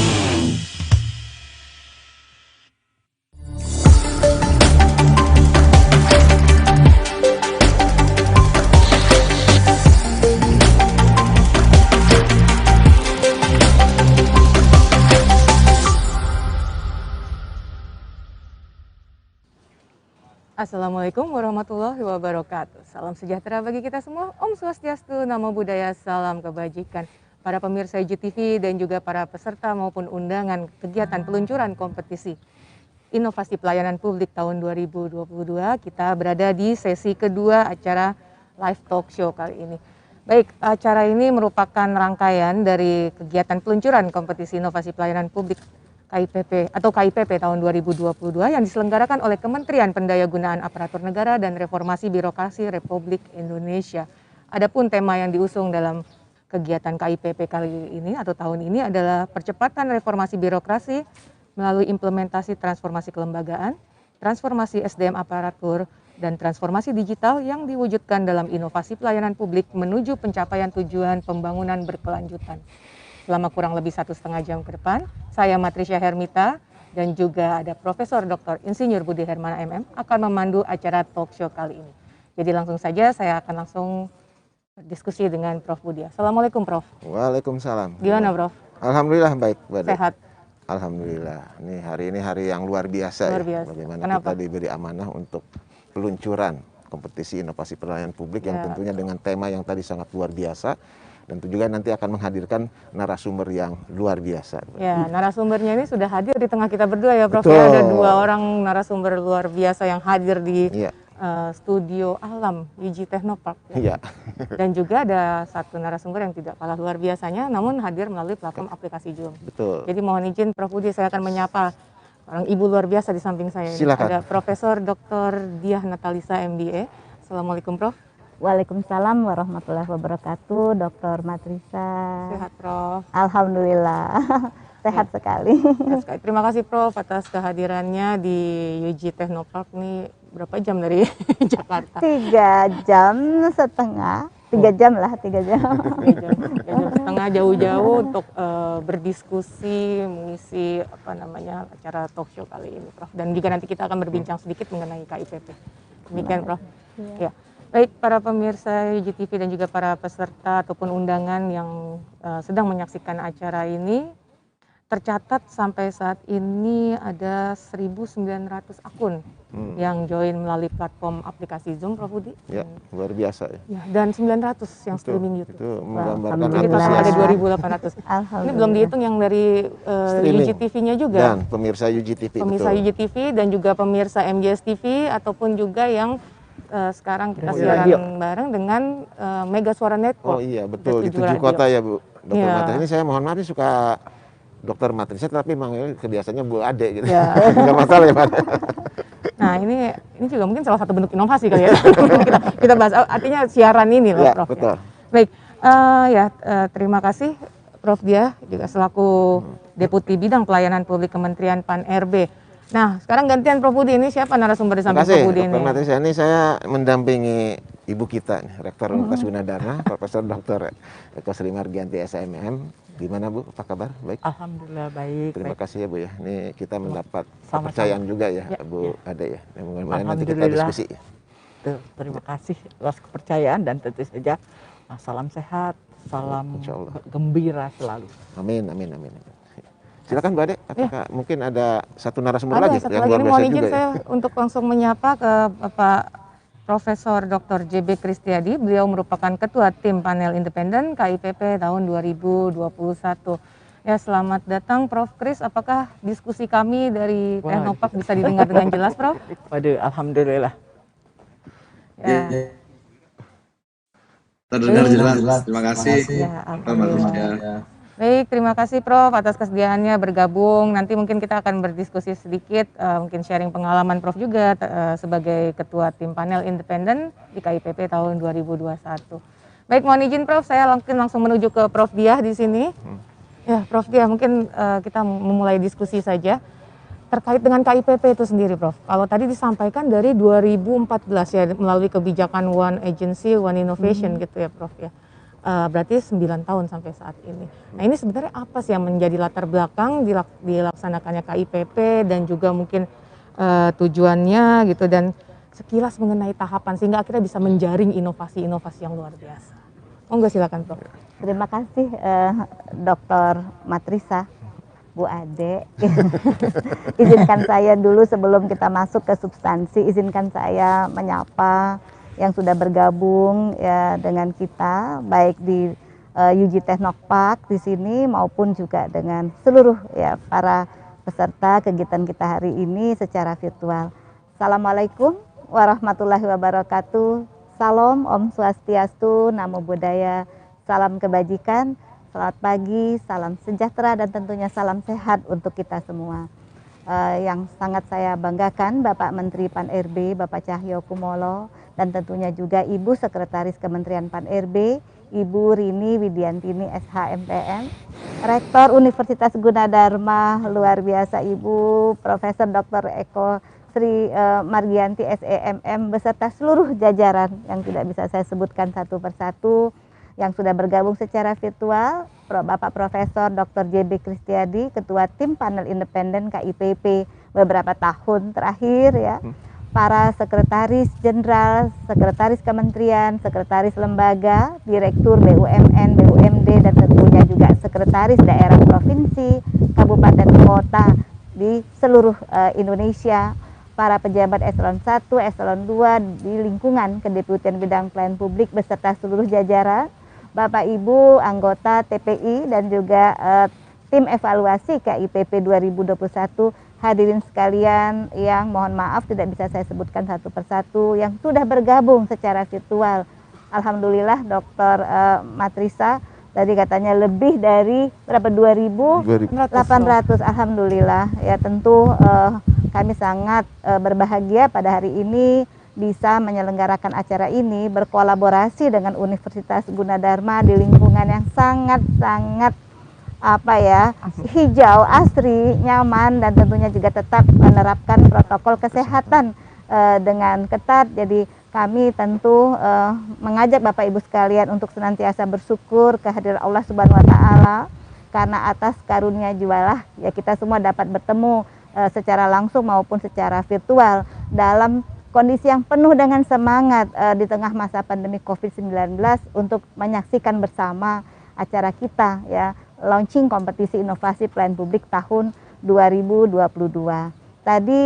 Assalamualaikum warahmatullahi wabarakatuh. Salam sejahtera bagi kita semua. Om Swastiastu, Namo Buddhaya, salam kebajikan. Para pemirsa IGTV dan juga para peserta maupun undangan kegiatan peluncuran kompetisi Inovasi Pelayanan Publik tahun 2022, kita berada di sesi kedua acara live talk show kali ini. Baik, acara ini merupakan rangkaian dari kegiatan peluncuran kompetisi Inovasi Pelayanan Publik KIPP atau KIPP tahun 2022 yang diselenggarakan oleh Kementerian Pendayagunaan Aparatur Negara dan Reformasi Birokrasi Republik Indonesia. Adapun tema yang diusung dalam kegiatan KIPP kali ini atau tahun ini adalah percepatan reformasi birokrasi melalui implementasi transformasi kelembagaan, transformasi SDM aparatur, dan transformasi digital yang diwujudkan dalam inovasi pelayanan publik menuju pencapaian tujuan pembangunan berkelanjutan. Selama kurang lebih 1,5 jam ke depan, saya Matrisya Hermita dan juga ada Profesor Dr. Insinyur Budi Hermana MM akan memandu acara talk show kali ini. Jadi langsung saja saya akan langsung berdiskusi dengan Prof. Budi. Assalamualaikum Prof. Waalaikumsalam. Gimana Prof? Alhamdulillah baik. Sehat? Alhamdulillah. Ini hari yang luar biasa. Luar biasa. Bagaimana Kenapa? kita diberi amanah untuk peluncuran kompetisi inovasi pelayanan publik yang Ya. tentunya dengan tema yang tadi sangat luar biasa. Dan juga nanti akan menghadirkan narasumber yang luar biasa. Ya, narasumbernya ini sudah hadir di tengah kita berdua ya Prof. Betul. Ya, ada 2 orang narasumber luar biasa yang hadir di Iya. studio Alam UG Technopark. Iya. Dan juga ada 1 narasumber yang tidak kalah luar biasanya, namun hadir melalui platform aplikasi Zoom. Betul. Jadi mohon izin Prof. Budi, saya akan menyapa orang ibu luar biasa di samping saya. Silakan. Ada Profesor Dr. Diah Natalisa MBA. Assalamualaikum Prof. Waalaikumsalam warahmatullahi wabarakatuh, Dr. Matrisa. Sehat Prof. Alhamdulillah, sehat sekali. Sehat sekali. Terima kasih Prof atas kehadirannya di UG Technopark. Ini berapa jam dari Jakarta? 3,5 jam, 3 jam lah, 3 jam. 3 jam setengah jauh-jauh untuk berdiskusi, mengisi acara talk show kali ini Prof. Dan juga nanti kita akan berbincang sedikit mengenai KIPP. Demikian Prof. Ya. Baik para pemirsa UGTV dan juga para peserta ataupun undangan yang sedang menyaksikan acara ini, tercatat sampai saat ini ada 1.900 akun yang join melalui platform aplikasi Zoom, Prof. Budi. Ya, luar biasa ya. Ya, dan 900 yang streaming YouTube. Itu menggambarkan Jadi total ada Alhamdulillah. 2.800. Ini belum dihitung yang dari Streaming. UGTV-nya juga. Dan pemirsa UGTV. Pemirsa betul. UGTV dan juga pemirsa MJS TV ataupun juga yang sekarang kita Oh, siaran iya. bareng dengan Mega Suara Network. Oh iya betul, di 7 7 kota ya Bu. Dokter Iya. Matrisa. Ini saya mohon maaf, ini suka Dokter Matrisa tapi memang kebiasaannya Bu Ade gitu. Ya. Enggak masalah ya Pak. Nah ini juga mungkin salah satu bentuk inovasi kali ya. kita bahas artinya siaran ini loh Ya, Prof. betul. Baik, terima kasih Prof Diah juga selaku Deputi Bidang Pelayanan Publik Kementerian Pan-RB. Nah, sekarang gantian Prof Budi, ini siapa narasumber di samping Prof Budi ini? Dr. Matrisa, ini saya mendampingi ibu kita, Rektor Universitas Gunadarma, Profesor Dr. Eko Sri Margianti SMM. Gimana Bu, apa kabar? Baik? Alhamdulillah baik. Terima kasih ya Bu ya. Ini kita mendapat Sama-sama. kepercayaan juga ya, Bu Ade ya. Mudah-mudahan nanti kita diskusi ya. Terima kasih atas kepercayaan dan tentu saja salam sehat, salam gembira selalu. Amin, amin, amin. Silakan Bu Ade, apakah mungkin ada satu narasumber Ada lagi satu yang lagi, luar ini biasa mohon izin juga saya ya? untuk langsung menyapa ke Bapak Profesor Dr. JB Kristiadi. Beliau merupakan Ketua Tim Panel Independen KIPP tahun 2021. Ya, selamat datang Prof Kris. Apakah diskusi kami dari Teknopark bisa didengar dengan jelas, Prof? Waduh, alhamdulillah. Ya. Terdengar jelas. Terima kasih. Ya, alhamdulillah. Baik, terima kasih Prof atas kesediaannya bergabung. Nanti mungkin kita akan berdiskusi sedikit, mungkin sharing pengalaman Prof juga sebagai Ketua Tim Panel Independen di KIPP tahun 2021. Baik, mohon izin Prof, saya langsung menuju ke Prof Diah di sini. Ya, Prof Diah, mungkin kita memulai diskusi saja terkait dengan KIPP itu sendiri, Prof. Kalau tadi disampaikan dari 2014 ya, melalui kebijakan One Agency, One Innovation gitu ya, Prof ya. Berarti 9 tahun sampai saat ini. Nah, ini sebenarnya apa sih yang menjadi latar belakang dilaksanakannya KIPP dan juga mungkin tujuannya gitu, dan sekilas mengenai tahapan sehingga akhirnya bisa menjaring inovasi-inovasi yang luar biasa. Monggo silakan Prof. Terima kasih Dr. Matrisa, Bu Ade. Izinkan saya dulu sebelum kita masuk ke substansi, izinkan saya menyapa yang sudah bergabung ya dengan kita, baik di UG Teknopark di sini maupun juga dengan seluruh ya para peserta kegiatan kita hari ini secara virtual. Assalamualaikum warahmatullahi wabarakatuh. Salam, Om Swastiastu, Namo Buddhaya, salam kebajikan, selamat pagi, salam sejahtera dan tentunya salam sehat untuk kita semua. Yang sangat saya banggakan Bapak Menteri Pan-RB, Bapak Cahyokumolo, dan tentunya juga Ibu Sekretaris Kementerian Pan-RB, Ibu Rini Widiantini SHMPM, Rektor Universitas Gunadarma, luar biasa Ibu Profesor Dr. Eko Sri Margianti SEMM, beserta seluruh jajaran yang tidak bisa saya sebutkan satu persatu, yang sudah bergabung secara virtual, Bapak Profesor Dr. JB Kristiadi, Ketua Tim Panel Independen KIPP beberapa tahun terakhir ya, para sekretaris jenderal, sekretaris kementerian, sekretaris lembaga, direktur BUMN, BUMD, dan tentunya juga sekretaris daerah provinsi, kabupaten, kota di seluruh Indonesia, para pejabat eselon 1, eselon 2 di lingkungan Kedeputian Bidang Pelayanan Publik beserta seluruh jajaran, Bapak Ibu anggota TPI dan juga tim evaluasi KIPP 2021, hadirin sekalian yang mohon maaf tidak bisa saya sebutkan satu persatu yang sudah bergabung secara virtual. Alhamdulillah Dr. Matrisa tadi katanya lebih dari berapa 2.800. Alhamdulillah ya, tentu kami sangat berbahagia pada hari ini bisa menyelenggarakan acara ini berkolaborasi dengan Universitas Gunadarma di lingkungan yang sangat-sangat hijau, asri, nyaman, dan tentunya juga tetap menerapkan protokol kesehatan dengan ketat. Jadi kami tentu mengajak Bapak Ibu sekalian untuk senantiasa bersyukur kehadiran Allah Subhanahu wa taala, karena atas karunia jualah ya kita semua dapat bertemu secara langsung maupun secara virtual dalam kondisi yang penuh dengan semangat di tengah masa pandemi COVID-19 untuk menyaksikan bersama acara kita ya, launching kompetisi inovasi pelayanan publik tahun 2022. Tadi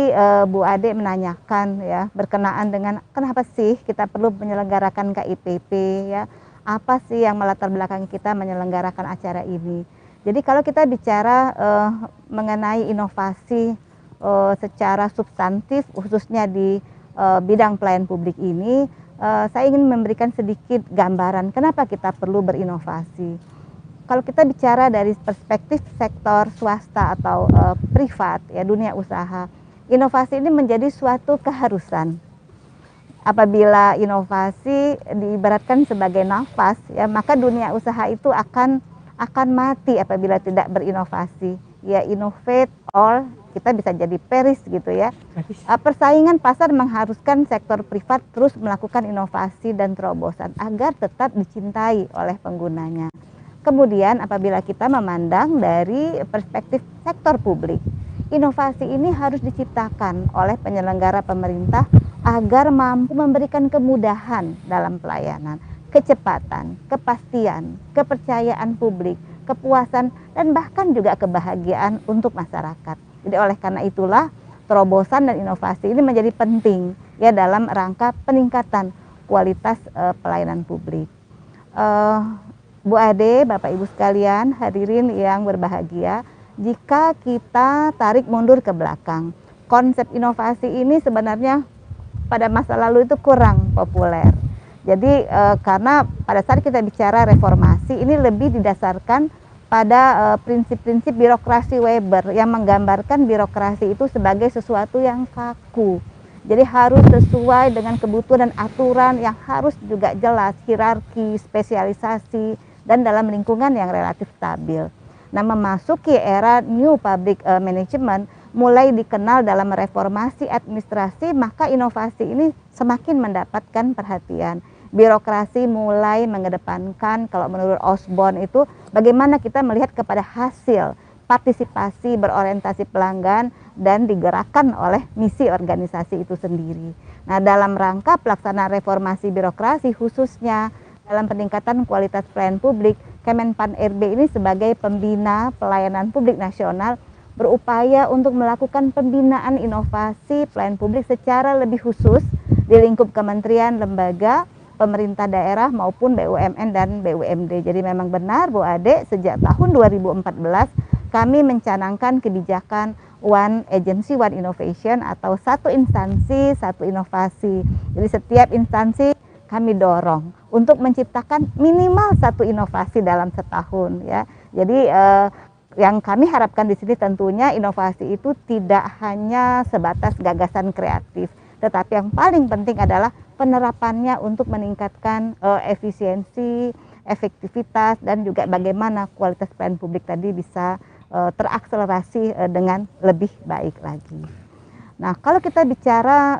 Bu Ade menanyakan ya berkenaan dengan kenapa sih kita perlu menyelenggarakan KIPP ya, apa sih yang melatar belakang kita menyelenggarakan acara ini. Jadi kalau kita bicara mengenai inovasi secara substantif khususnya di bidang pelayanan publik ini, saya ingin memberikan sedikit gambaran kenapa kita perlu berinovasi. Kalau kita bicara dari perspektif sektor swasta atau privat ya, dunia usaha, inovasi ini menjadi suatu keharusan. Apabila inovasi diibaratkan sebagai nafas ya, maka dunia usaha itu akan akan mati apabila tidak berinovasi. Ya, innovate or kita bisa jadi perish gitu ya. Persaingan pasar mengharuskan sektor privat terus melakukan inovasi dan terobosan agar tetap dicintai oleh penggunanya. Kemudian apabila kita memandang dari perspektif sektor publik, inovasi ini harus diciptakan oleh penyelenggara pemerintah agar mampu memberikan kemudahan dalam pelayanan, kecepatan, kepastian, kepercayaan publik, kepuasan, dan bahkan juga kebahagiaan untuk masyarakat. Jadi oleh karena itulah terobosan dan inovasi ini menjadi penting ya dalam rangka peningkatan kualitas pelayanan publik. Bu Ade, Bapak Ibu sekalian, hadirin yang berbahagia, jika kita tarik mundur ke belakang, konsep inovasi ini sebenarnya pada masa lalu itu kurang populer. Jadi karena pada saat kita bicara reformasi ini lebih didasarkan pada prinsip-prinsip birokrasi Weber yang menggambarkan birokrasi itu sebagai sesuatu yang kaku. Jadi harus sesuai dengan kebutuhan dan aturan yang harus juga jelas, hierarki, spesialisasi, dan dalam lingkungan yang relatif stabil. Nah, memasuki era New Public Management mulai dikenal dalam reformasi administrasi, maka inovasi ini semakin mendapatkan perhatian. Birokrasi mulai mengedepankan, kalau menurut Osborne itu, bagaimana kita melihat kepada hasil partisipasi berorientasi pelanggan dan digerakkan oleh misi organisasi itu sendiri. Nah, dalam rangka pelaksanaan reformasi birokrasi khususnya dalam peningkatan kualitas pelayanan publik, Kemenpan RB ini sebagai pembina pelayanan publik nasional berupaya untuk melakukan pembinaan inovasi pelayanan publik secara lebih khusus di lingkup kementerian, lembaga, pemerintah daerah maupun BUMN dan BUMD. Jadi memang benar Bu Ade, sejak tahun 2014 kami mencanangkan kebijakan One Agency, One Innovation atau satu instansi, satu inovasi. Jadi setiap instansi kami dorong untuk menciptakan minimal satu inovasi dalam setahun ya. Jadi yang kami harapkan di sini tentunya inovasi itu tidak hanya sebatas gagasan kreatif, tetapi yang paling penting adalah penerapannya untuk meningkatkan efisiensi, efektivitas, dan juga bagaimana kualitas pelayanan publik tadi bisa terakselerasi dengan lebih baik lagi. Nah, kalau kita bicara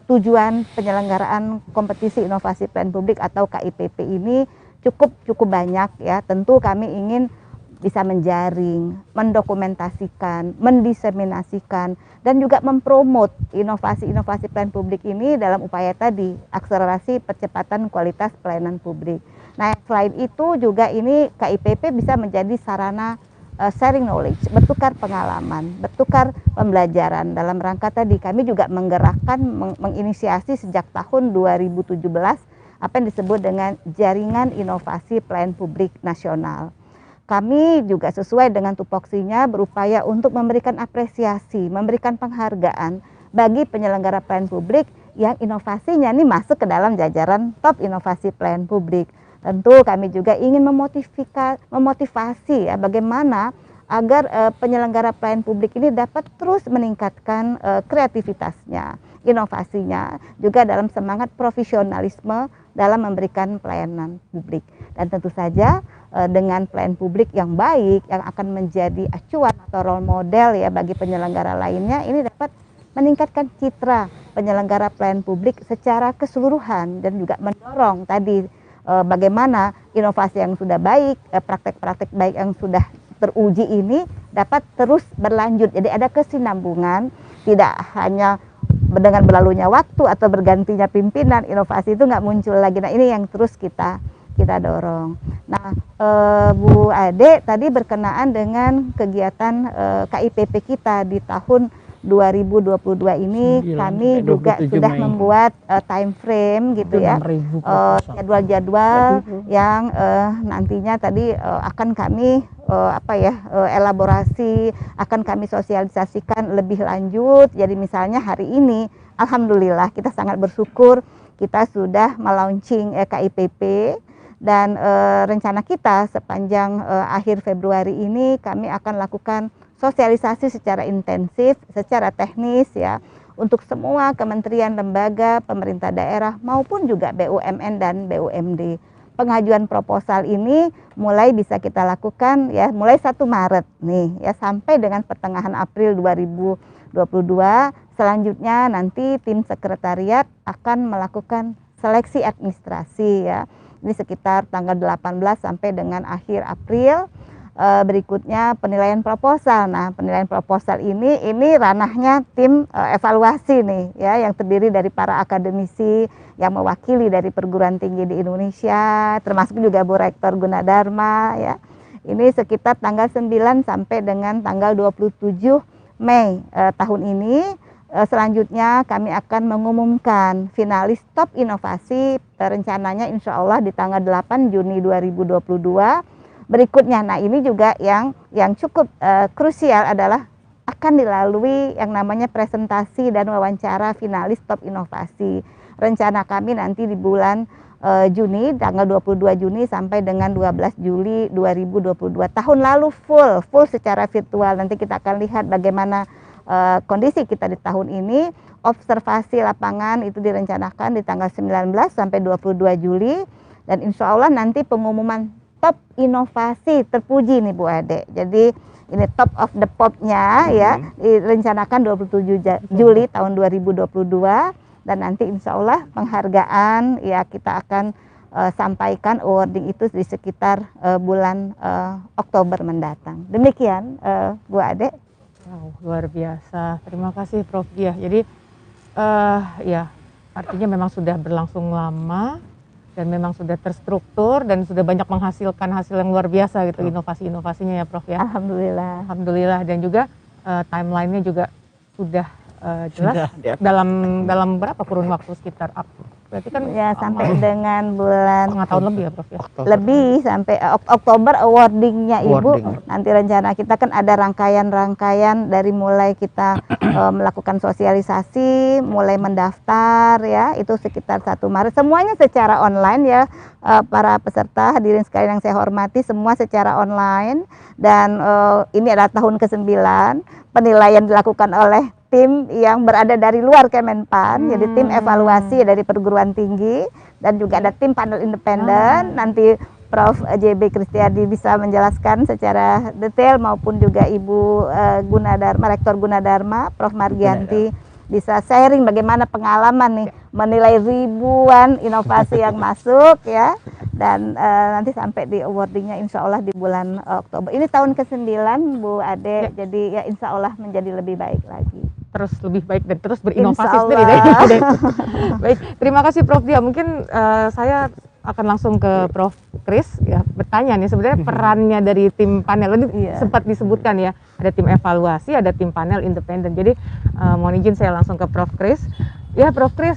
tujuan penyelenggaraan kompetisi inovasi pelayanan publik atau KIPP ini cukup banyak ya. Tentu kami ingin bisa menjaring, mendokumentasikan, mendiseminasikan, dan juga mempromot inovasi-inovasi pelayanan publik ini dalam upaya tadi akselerasi percepatan kualitas pelayanan publik. Nah, selain itu juga ini KIPP bisa menjadi sarana sharing knowledge, bertukar pengalaman, bertukar pembelajaran. Dalam rangka tadi kami juga menggerakkan, menginisiasi sejak tahun 2017 apa yang disebut dengan Jaringan Inovasi Pelayanan Publik Nasional. Kami juga sesuai dengan tupoksinya berupaya untuk memberikan apresiasi, memberikan penghargaan bagi penyelenggara pelayanan publik yang inovasinya ini masuk ke dalam jajaran top inovasi pelayanan publik. Tentu kami juga ingin memotivasi ya bagaimana agar penyelenggara pelayanan publik ini dapat terus meningkatkan kreativitasnya, inovasinya, juga dalam semangat profesionalisme dalam memberikan pelayanan publik. Dan tentu saja dengan pelayanan publik yang baik yang akan menjadi acuan atau role model ya bagi penyelenggara lainnya, ini dapat meningkatkan citra penyelenggara pelayanan publik secara keseluruhan dan juga mendorong tadi bagaimana inovasi yang sudah baik, praktek-praktek baik yang sudah teruji ini dapat terus berlanjut. Jadi ada kesinambungan, tidak hanya dengan berlalunya waktu atau bergantinya pimpinan, inovasi itu nggak muncul lagi. Nah, ini yang terus kita dorong. Nah, Bu Ade tadi berkenaan dengan kegiatan KIPP kita di tahun 2022 ini kami juga sudah membuat time frame gitu ya, jadwal-jadwal yang nantinya tadi akan kami elaborasi, akan kami sosialisasikan lebih lanjut. Jadi misalnya hari ini alhamdulillah kita sangat bersyukur kita sudah melaunching KIPP dan rencana kita sepanjang akhir Februari ini kami akan lakukan sosialisasi secara intensif, secara teknis ya, untuk semua kementerian, lembaga, pemerintah daerah maupun juga BUMN dan BUMD. pengajuan proposal ini mulai bisa kita lakukan ya mulai 1 Maret nih ya sampai dengan pertengahan April 2022. Selanjutnya nanti tim sekretariat akan melakukan seleksi administrasi ya. Ini sekitar tanggal 18 sampai dengan akhir April. Berikutnya penilaian proposal. Nah, penilaian proposal ini ranahnya tim evaluasi nih ya yang terdiri dari para akademisi yang mewakili dari perguruan tinggi di Indonesia, termasuk juga Bu Rektor Gunadarma ya. Ini sekitar tanggal 9 sampai dengan tanggal 27 Mei tahun ini. Selanjutnya kami akan mengumumkan finalis top inovasi rencananya insya Allah di tanggal 8 Juni 2022. Berikutnya, nah ini juga yang cukup krusial adalah akan dilalui yang namanya presentasi dan wawancara finalis top inovasi. Rencana kami nanti di bulan Juni, tanggal 22 Juni sampai dengan 12 Juli 2022. Tahun lalu full secara virtual. Nanti kita akan lihat bagaimana kondisi kita di tahun ini. Observasi lapangan itu direncanakan di tanggal 19 sampai 22 Juli. Dan insya Allah nanti pengumuman top inovasi terpuji nih Bu Ade. Jadi ini top of the pop-nya ya direncanakan 27 Juli tahun 2022 dan nanti insya Allah penghargaan ya kita akan sampaikan awarding itu di sekitar bulan Oktober mendatang. Demikian Bu Ade. Wow, luar biasa. Terima kasih Prof Diah. Jadi ya artinya memang sudah berlangsung lama dan memang sudah terstruktur dan sudah banyak menghasilkan hasil yang luar biasa gitu inovasi-inovasinya ya Prof ya. Alhamdulillah. Alhamdulillah dan juga timelinenya juga sudah jelas dalam berapa kurun waktu sekitar berarti kan ya sampai dengan bulan setengah tahun lebih ya Prof ya. Lebih sampai Oktober awardingnya Ibu. Nanti rencana kita kan ada rangkaian-rangkaian dari mulai kita melakukan sosialisasi, mulai mendaftar ya, itu sekitar 1 Maret. Semuanya secara online ya, para peserta hadirin sekalian yang saya hormati semua secara online dan ini adalah tahun ke-9. Penilaian dilakukan oleh tim yang berada dari luar Kemenpan, jadi tim evaluasi dari perguruan tinggi dan juga ada tim panel independen. Nanti Prof JB Kristiadi bisa menjelaskan secara detail maupun juga Ibu Gunadarma, Rektor Gunadarma, Prof Margianti bisa sharing bagaimana pengalaman nih menilai ribuan inovasi yang masuk ya. Dan nanti sampai di awardingnya insya Allah di bulan Oktober. Ini tahun ke-9 Bu Ade, jadi ya insya Allah menjadi lebih baik lagi. Terus lebih baik dan terus berinovasi sendiri. Baik, terima kasih Prof Diah. Mungkin saya akan langsung ke Prof Kris ya bertanya nih sebenarnya perannya dari tim panel ini sempat disebutkan ya, ada tim evaluasi, ada tim panel independen. Jadi mohon izin saya langsung ke Prof Kris. Ya Prof Kris,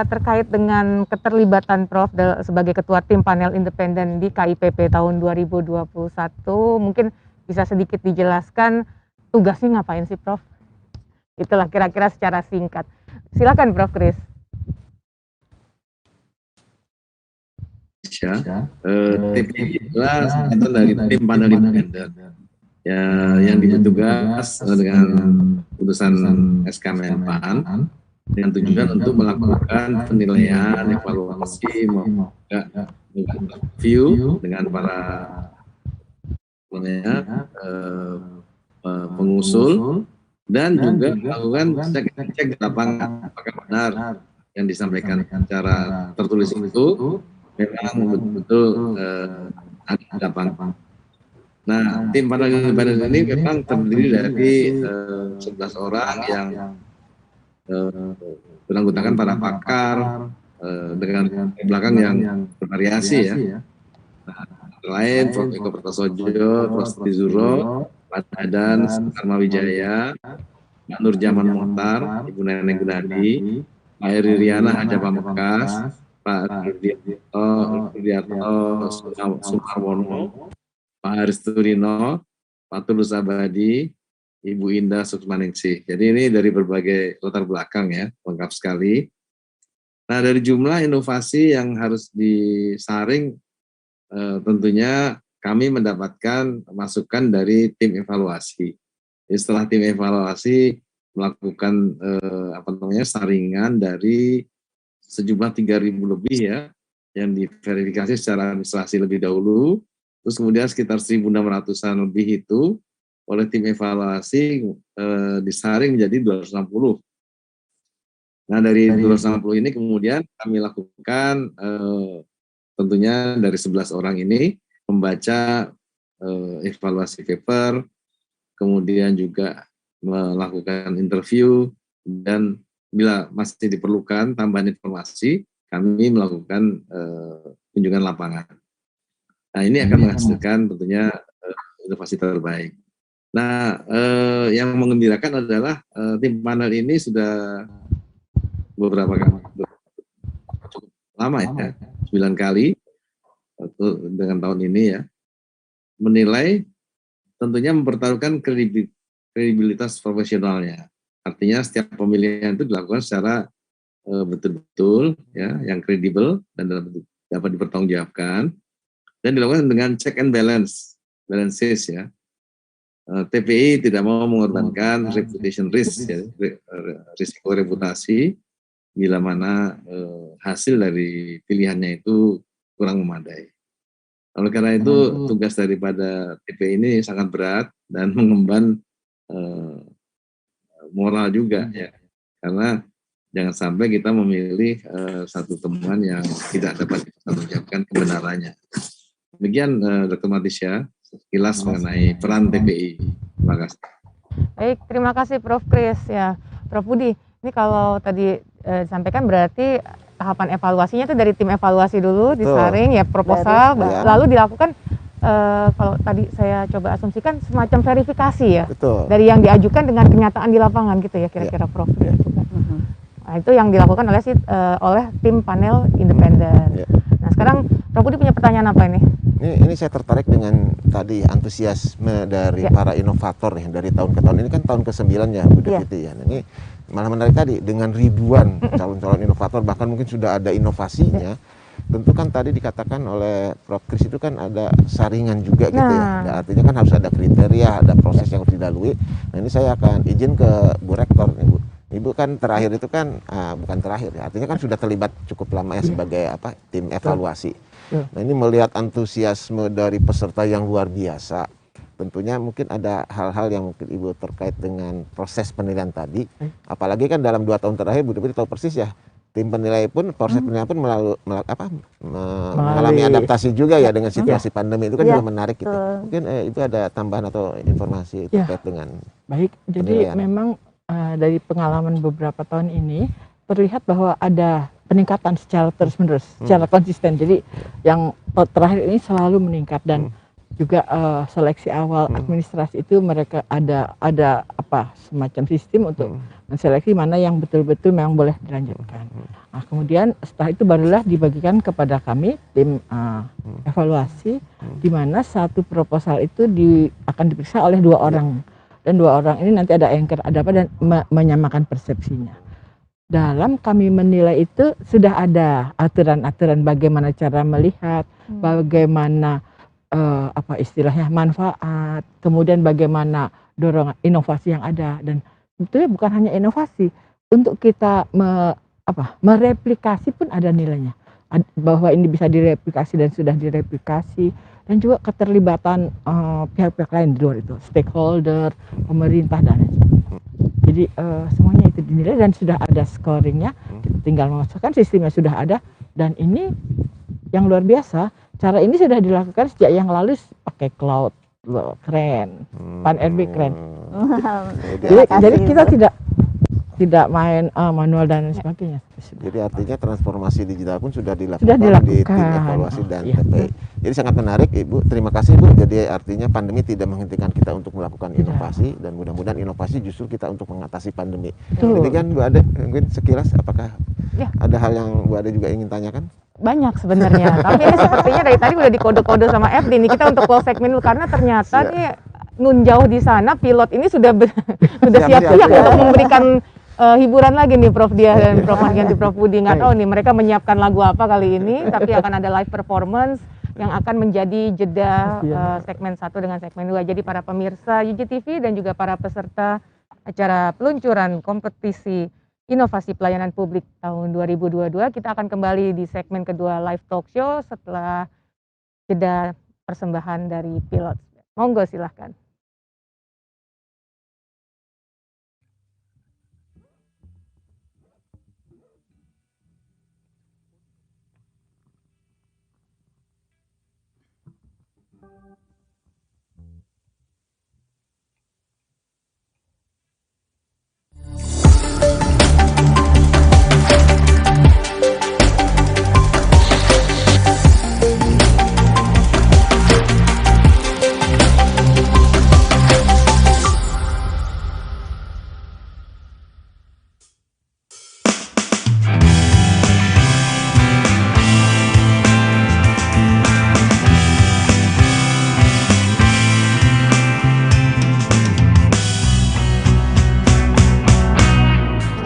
terkait dengan keterlibatan Prof sebagai ketua tim panel independen di KIPP tahun 2021, mungkin bisa sedikit dijelaskan tugasnya ngapain sih Prof? Itulah kira-kira secara singkat. Silakan Prof Kris. Tim inilah singkatan dari tim panel independen ya, yang bertugas dengan putusan SK Menpan dengan tujuan untuk melakukan penilaian, evaluasi, review dengan para pengusul dan juga melakukan cek di lapangan apakah benar yang disampaikan secara tertulis itu memang betul-betul ada di lapangan. Nah, tim panel independen ini memang terdiri dari 11 orang yang beranggotakan para pakar dengan belakang yang bervariasi ya. Nah, lain Prof. Eko Pertosojo, Prof. Tizuro, Pak Dadan, Karma Wijaya, Pak Nur Jaman Mohtar, Ibu Neneng Gunadi, Pak Eri Riana Haja Pamekasan, Pak Rudiarto Sumarwono, Pak Haris Turino, Pak Tulus Abadi, Ibu Indah Suksmaningsih. Jadi ini dari berbagai latar belakang ya, lengkap sekali. Nah, dari jumlah inovasi yang harus disaring, tentunya kami mendapatkan masukan dari tim evaluasi. Jadi setelah tim evaluasi melakukan saringan dari sejumlah 3.000 lebih ya, yang diverifikasi secara administrasi lebih dahulu, terus kemudian sekitar 1.600-an lebih itu oleh tim evaluasi disaring menjadi 260. Nah dari 260 ini kemudian kami lakukan tentunya dari 11 orang ini membaca evaluasi paper, kemudian juga melakukan interview, dan bila masih diperlukan tambahan informasi, kami melakukan kunjungan lapangan. Nah ini akan menghasilkan tentunya inovasi terbaik. Nah yang mengembirakan adalah tim panel ini sudah beberapa kali, cukup lama ya, 9 kali dengan tahun ini ya, menilai tentunya mempertaruhkan kredibilitas profesionalnya. Artinya setiap pemilihan itu dilakukan secara betul-betul ya, yang kredibel dan dapat dipertanggungjawabkan, dan dilakukan dengan check and balances ya. TPI tidak mau mengorbankan reputation risk ya, risiko reputasi bila mana hasil dari pilihannya itu kurang memadai. Oleh karena itu tugas daripada TPI ini sangat berat dan mengemban moral juga ya, karena jangan sampai kita memilih satu temuan yang tidak dapat dipertanggungjawabkan kebenarannya. Demikian Dr. Matisya, sekilas mengenai peran TPI. Terima kasih. Baik, terima kasih Prof. Kris ya. Prof. Budi, ini kalau tadi disampaikan berarti tahapan evaluasinya itu dari tim evaluasi dulu, disaring ya proposal, lalu dilakukan kalau tadi saya coba asumsikan semacam verifikasi ya. Betul. Dari yang diajukan dengan kenyataan di lapangan gitu ya kira-kira Prof. Nah, itu yang dilakukan oleh tim panel independen. Nah sekarang Prof. Budi punya pertanyaan apa ini? Ini saya tertarik dengan tadi antusiasme dari para inovator ya, dari tahun ke tahun. Ini kan tahun ke-9 ya Bu Deputi ya. Ini malah menarik tadi dengan ribuan calon-calon inovator, bahkan mungkin sudah ada inovasinya. Tentu kan tadi dikatakan oleh Prof. Kris itu kan ada saringan juga gitu ya. Artinya kan harus ada kriteria, ada proses yang harus dilalui. Nah ini saya akan izin ke Bu Rektor nih Bu. Ibu kan terakhir itu kan bukan terakhir ya, artinya kan sudah terlibat cukup lama ya sebagai tim evaluasi. Nah ini melihat antusiasme dari peserta yang luar biasa, tentunya mungkin ada hal-hal yang mungkin Ibu terkait dengan proses penilaian tadi. Apalagi kan dalam 2 tahun terakhir Bu Deputi tahu persis ya, tim penilai pun, proses penilaian pun mengalami adaptasi juga ya dengan situasi pandemi. Itu kan juga menarik gitu. Mungkin Ibu ada tambahan atau informasi terkait dengan baik. Jadi memang dari pengalaman beberapa tahun ini terlihat bahwa ada peningkatan secara terus-menerus, secara konsisten. Jadi yang terakhir ini selalu meningkat, dan juga seleksi awal administrasi itu mereka ada semacam sistem untuk menseleksi mana yang betul-betul memang boleh dilanjutkan. Nah, kemudian setelah itu barulah dibagikan kepada kami tim evaluasi, di mana satu proposal itu akan diperiksa oleh 2 orang, dan 2 orang ini nanti ada anchor, ada apa, dan menyamakan persepsinya. Dalam kami menilai itu sudah ada aturan-aturan bagaimana cara melihat, bagaimana istilahnya manfaat, kemudian bagaimana dorongan inovasi yang ada, dan sebetulnya bukan hanya inovasi, untuk kita mereplikasi pun ada nilainya, bahwa ini bisa direplikasi dan sudah direplikasi, dan juga keterlibatan pihak-pihak lain di luar itu, stakeholder, pemerintah, dan lain-lain. Jadi semuanya itu dinilai dan sudah ada scoringnya, kita tinggal memasukkan, sistemnya sudah ada, dan ini yang luar biasa. Cara ini sudah dilakukan sejak yang lalu pakai cloud. Keren, Pan-RB keren. Jadi kita tidak main manual dan sebagainya. Jadi artinya transformasi digital pun sudah dilakukan, di di tim evaluasi dan TPI. Jadi sangat menarik Ibu, terima kasih Ibu. Jadi artinya pandemi tidak menghentikan kita untuk melakukan inovasi, dan mudah-mudahan inovasi justru kita untuk mengatasi pandemi. Demikian Bu Ade, mungkin sekilas apakah ada hal yang Bu Ade juga ingin tanyakan? Banyak sebenarnya, tapi ini sepertinya dari tadi udah dikode-kode sama FD nih. Kita untuk close segmen dulu, karena ternyata nih nun jauh di sana pilot ini sudah siap-siap untuk memberikan hiburan lagi nih Prof Dia dan Prof Margianti, Prof Budi. Nggak tahu nih mereka menyiapkan lagu apa kali ini, tapi akan ada live performance yang akan menjadi jeda segmen 1 dengan segmen 2. Jadi para pemirsa UGTV dan juga para peserta acara peluncuran kompetisi Inovasi Pelayanan Publik tahun 2022. Kita akan kembali di segmen kedua live talk show setelah jeda persembahan dari pilot. Monggo silahkan.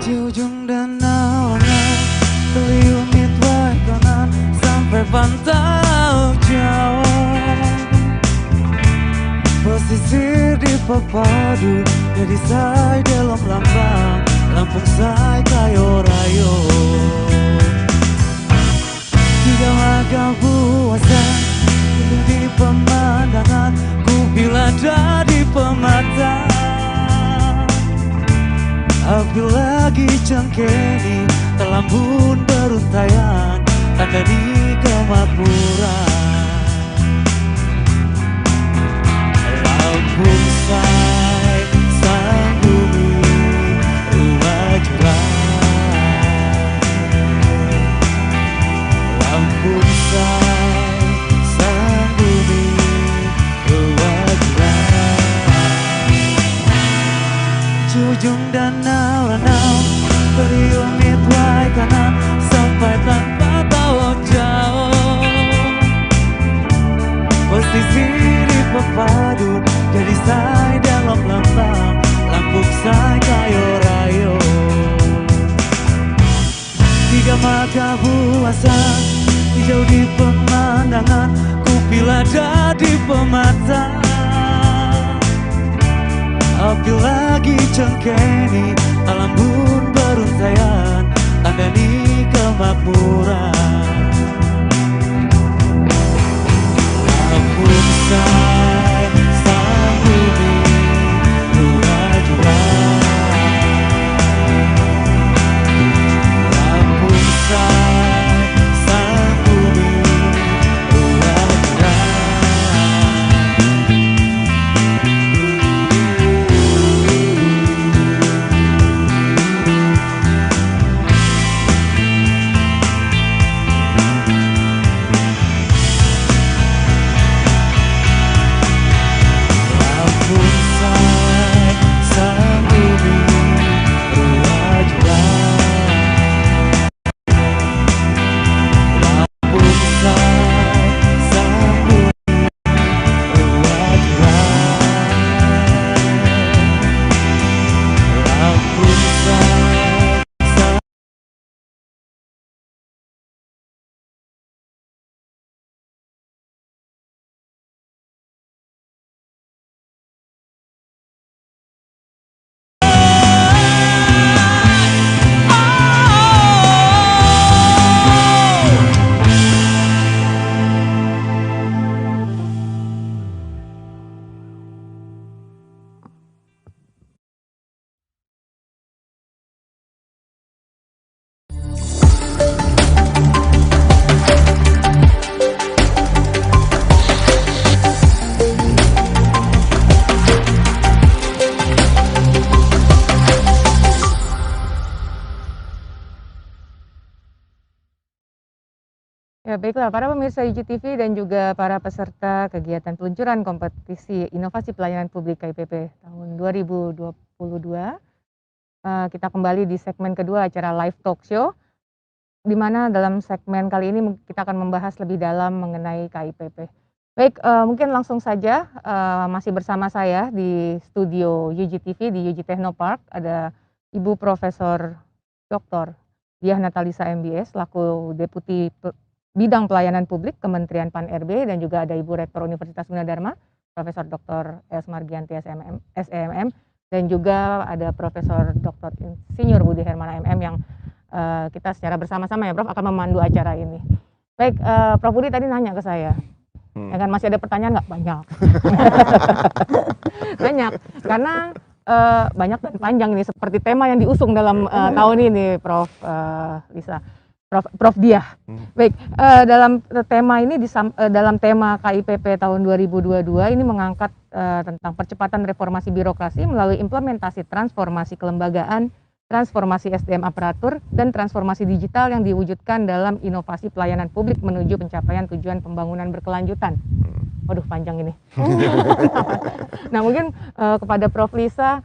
Di ujung danau Beliau midway kanan sampai pantai jauh. Pesisir di Papadu jadi say dalam lambang Lampung say kayo rayo. Tiga laga puasa di pemandangan ku bila ada di pemata. Api lagi cengkeni terlambun beruntayan tanda di kemakmuran. Lampung say sang bumi rumah jurang. Lampung say sang bumi rumah jurang. Ujung danau beliau midway kanan sampai tanpa tahu jauh. Pesisir di Papadu jadi say dalam lambang Lampung say kayo rayo. Tiga mata puasa hijau di pemandangan ku bila ada di pemata. Api lagi cengkeni alambun beruntayan tanda di kemakmuran. Lampung say sang bumi rumah jurang. Lampung say sang bumi rumah jurang. Ya, baiklah para pemirsa IGTV dan juga para peserta kegiatan peluncuran kompetisi Inovasi Pelayanan Publik KIPP tahun 2022. Kita kembali di segmen kedua acara live talk show, di mana dalam segmen kali ini kita akan membahas lebih dalam mengenai KIPP. Baik, mungkin langsung saja masih bersama saya di studio UGTV di UG Technopark ada Ibu Profesor Dr. Diah Natalisa MBS selaku Deputi Bidang Pelayanan Publik Kementerian Pan-RB dan juga ada Ibu Rektor Universitas Gunadarma Profesor Dr. S. Margianti SMM dan juga ada Profesor Dr. Dr. Insinyur Budi Hermana MM yang kita secara bersama-sama ya Prof akan memandu acara ini. Baik, Prof Budi tadi nanya ke saya, ya kan masih ada pertanyaan nggak? Banyak. Banyak, karena banyak dan panjang ini seperti tema yang diusung dalam tahun ini, Prof Lisa. Prof Diah. Baik, dalam tema ini dalam tema KIPP tahun 2022 ini mengangkat tentang percepatan reformasi birokrasi melalui implementasi transformasi kelembagaan, transformasi SDM aparatur, dan transformasi digital yang diwujudkan dalam inovasi pelayanan publik menuju pencapaian tujuan pembangunan berkelanjutan. Waduh, panjang ini. Nah, mungkin kepada Prof Lisa,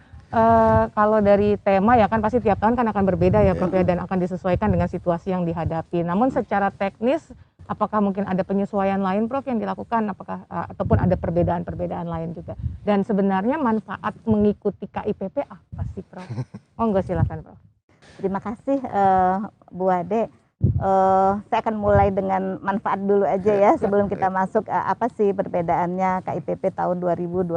kalau dari tema ya kan pasti tiap tahun kan akan berbeda ya Prof ya, dan akan disesuaikan dengan situasi yang dihadapi. Namun secara teknis apakah mungkin ada penyesuaian lain Prof yang dilakukan, apakah ataupun ada perbedaan-perbedaan lain juga? Dan sebenarnya manfaat mengikuti KIPP apa sih Prof? Monggo silakan Prof. Terima kasih Bu Ade. Saya akan mulai dengan manfaat dulu aja ya sebelum kita masuk apa sih perbedaannya KIPP tahun 2022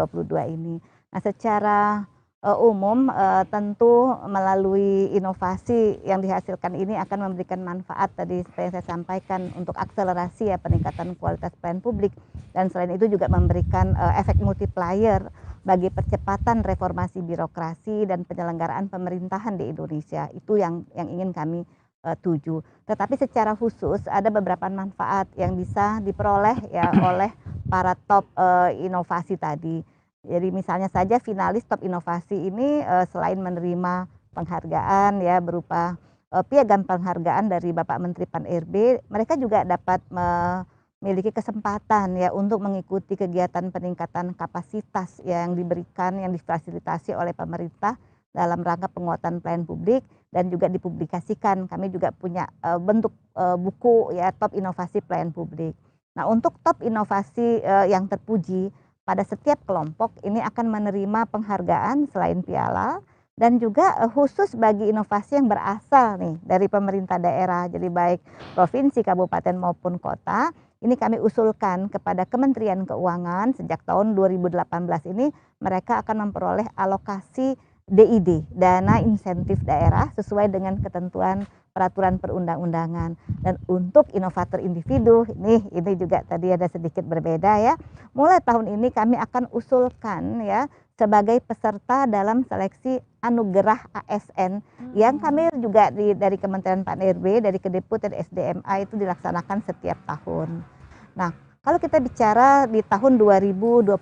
ini. Nah, secara umum tentu melalui inovasi yang dihasilkan ini akan memberikan manfaat tadi seperti yang saya sampaikan untuk akselerasi ya peningkatan kualitas pelayanan publik, dan selain itu juga memberikan efek multiplier bagi percepatan reformasi birokrasi dan penyelenggaraan pemerintahan di Indonesia. Itu yang ingin kami tuju. Tetapi secara khusus ada beberapa manfaat yang bisa diperoleh ya oleh para top inovasi tadi. Jadi misalnya saja finalis top inovasi ini selain menerima penghargaan ya berupa piagam penghargaan dari Bapak Menteri Pan-RB, mereka juga dapat memiliki kesempatan ya untuk mengikuti kegiatan peningkatan kapasitas yang diberikan, yang difasilitasi oleh pemerintah dalam rangka penguatan pelayanan publik dan juga dipublikasikan. Kami juga punya bentuk buku ya top inovasi pelayanan publik. Nah, untuk top inovasi yang terpuji pada setiap kelompok ini akan menerima penghargaan selain piala, dan juga khusus bagi inovasi yang berasal nih dari pemerintah daerah, jadi baik provinsi, kabupaten maupun kota. Ini kami usulkan kepada Kementerian Keuangan sejak tahun 2018 ini mereka akan memperoleh alokasi DID, dana insentif daerah sesuai dengan ketentuan peraturan perundang-undangan. Dan untuk inovator individu ini juga tadi ada sedikit berbeda ya. Mulai tahun ini kami akan usulkan ya sebagai peserta dalam seleksi anugerah ASN yang kami juga dari Kementerian Pan-RB, dari Kedeput dan SDMA itu dilaksanakan setiap tahun. Nah, kalau kita bicara di tahun 2022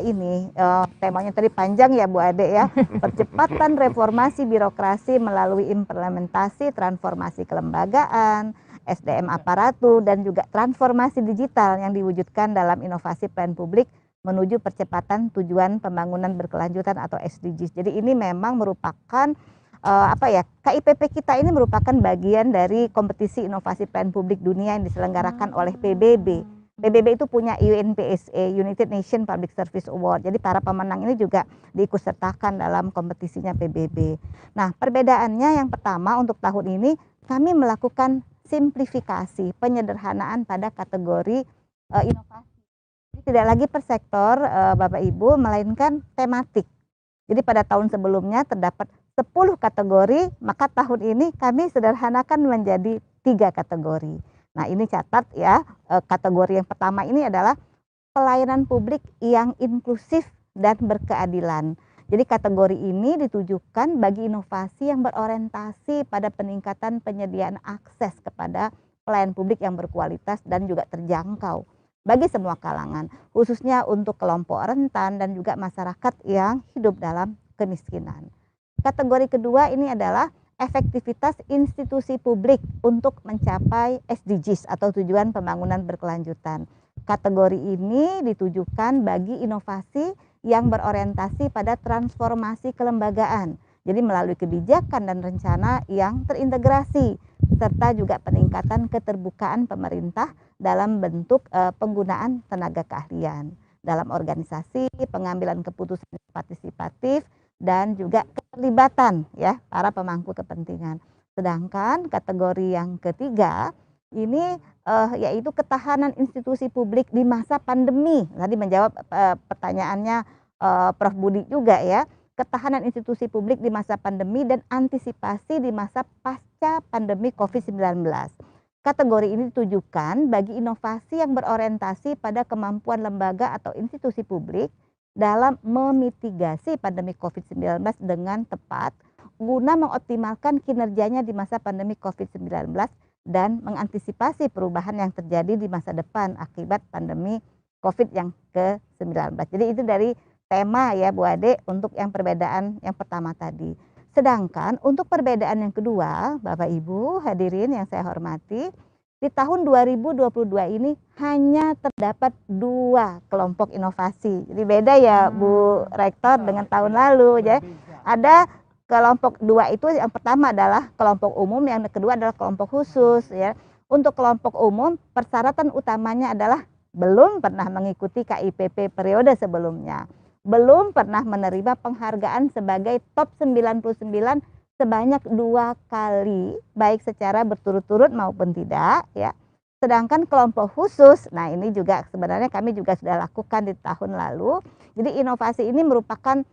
ini, temanya tadi panjang ya Bu Ade ya, percepatan reformasi birokrasi melalui implementasi transformasi kelembagaan, SDM aparatur, dan juga transformasi digital yang diwujudkan dalam inovasi pelayanan publik menuju percepatan tujuan pembangunan berkelanjutan atau SDGs. Jadi ini memang merupakan KIPP kita ini merupakan bagian dari kompetisi inovasi pelayanan publik dunia yang diselenggarakan oleh PBB. PBB itu punya UNPSA, United Nations Public Service Award. Jadi para pemenang ini juga diikutsertakan dalam kompetisinya PBB. Nah, perbedaannya yang pertama untuk tahun ini kami melakukan simplifikasi, penyederhanaan pada kategori inovasi. Jadi tidak lagi per sektor Bapak Ibu, melainkan tematik. Jadi pada tahun sebelumnya terdapat 10 kategori, maka tahun ini kami sederhanakan menjadi 3 kategori. Nah, ini catat ya, kategori yang pertama ini adalah pelayanan publik yang inklusif dan berkeadilan. Jadi kategori ini ditujukan bagi inovasi yang berorientasi pada peningkatan penyediaan akses kepada pelayanan publik yang berkualitas dan juga terjangkau bagi semua kalangan, khususnya untuk kelompok rentan dan juga masyarakat yang hidup dalam kemiskinan. Kategori kedua ini adalah efektivitas institusi publik untuk mencapai SDGs atau tujuan pembangunan berkelanjutan. Kategori ini ditujukan bagi inovasi yang berorientasi pada transformasi kelembagaan. Jadi melalui kebijakan dan rencana yang terintegrasi serta juga peningkatan keterbukaan pemerintah dalam bentuk penggunaan tenaga keahlian dalam organisasi, pengambilan keputusan partisipatif, dan juga keterlibatan ya para pemangku kepentingan. Sedangkan kategori yang ketiga ini yaitu ketahanan institusi publik di masa pandemi. Tadi menjawab pertanyaannya Prof Budi juga ya. ketahanan institusi publik di masa pandemi dan antisipasi di masa pasca pandemi COVID-19. Kategori ini ditujukan bagi inovasi yang berorientasi pada kemampuan lembaga atau institusi publik dalam memitigasi pandemi COVID-19 dengan tepat guna mengoptimalkan kinerjanya di masa pandemi COVID-19 dan mengantisipasi perubahan yang terjadi di masa depan akibat pandemi COVID yang ke-19. Jadi itu dari tema ya Bu Ade untuk yang perbedaan yang pertama tadi. Sedangkan untuk perbedaan yang kedua, Bapak Ibu hadirin yang saya hormati, di tahun 2022 ini hanya terdapat 2 kelompok inovasi. Jadi beda ya Bu Rektor dengan tahun lalu ya. Ada kelompok 2 itu, yang pertama adalah kelompok umum, yang kedua adalah kelompok khusus ya. Untuk kelompok umum persyaratan utamanya adalah belum pernah mengikuti KIPP periode sebelumnya, belum pernah menerima penghargaan sebagai top 99 sebanyak 2 kali, baik secara berturut-turut maupun tidak ya. Sedangkan kelompok khusus, nah ini juga sebenarnya kami juga sudah lakukan di tahun lalu. Jadi inovasi ini merupakan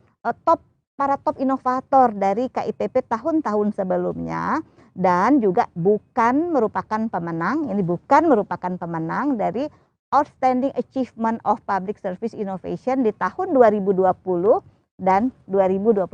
para top inovator dari KIPP tahun-tahun sebelumnya, dan juga bukan merupakan pemenang, ini bukan merupakan pemenang dari Outstanding Achievement of Public Service Innovation di tahun 2020 dan 2021.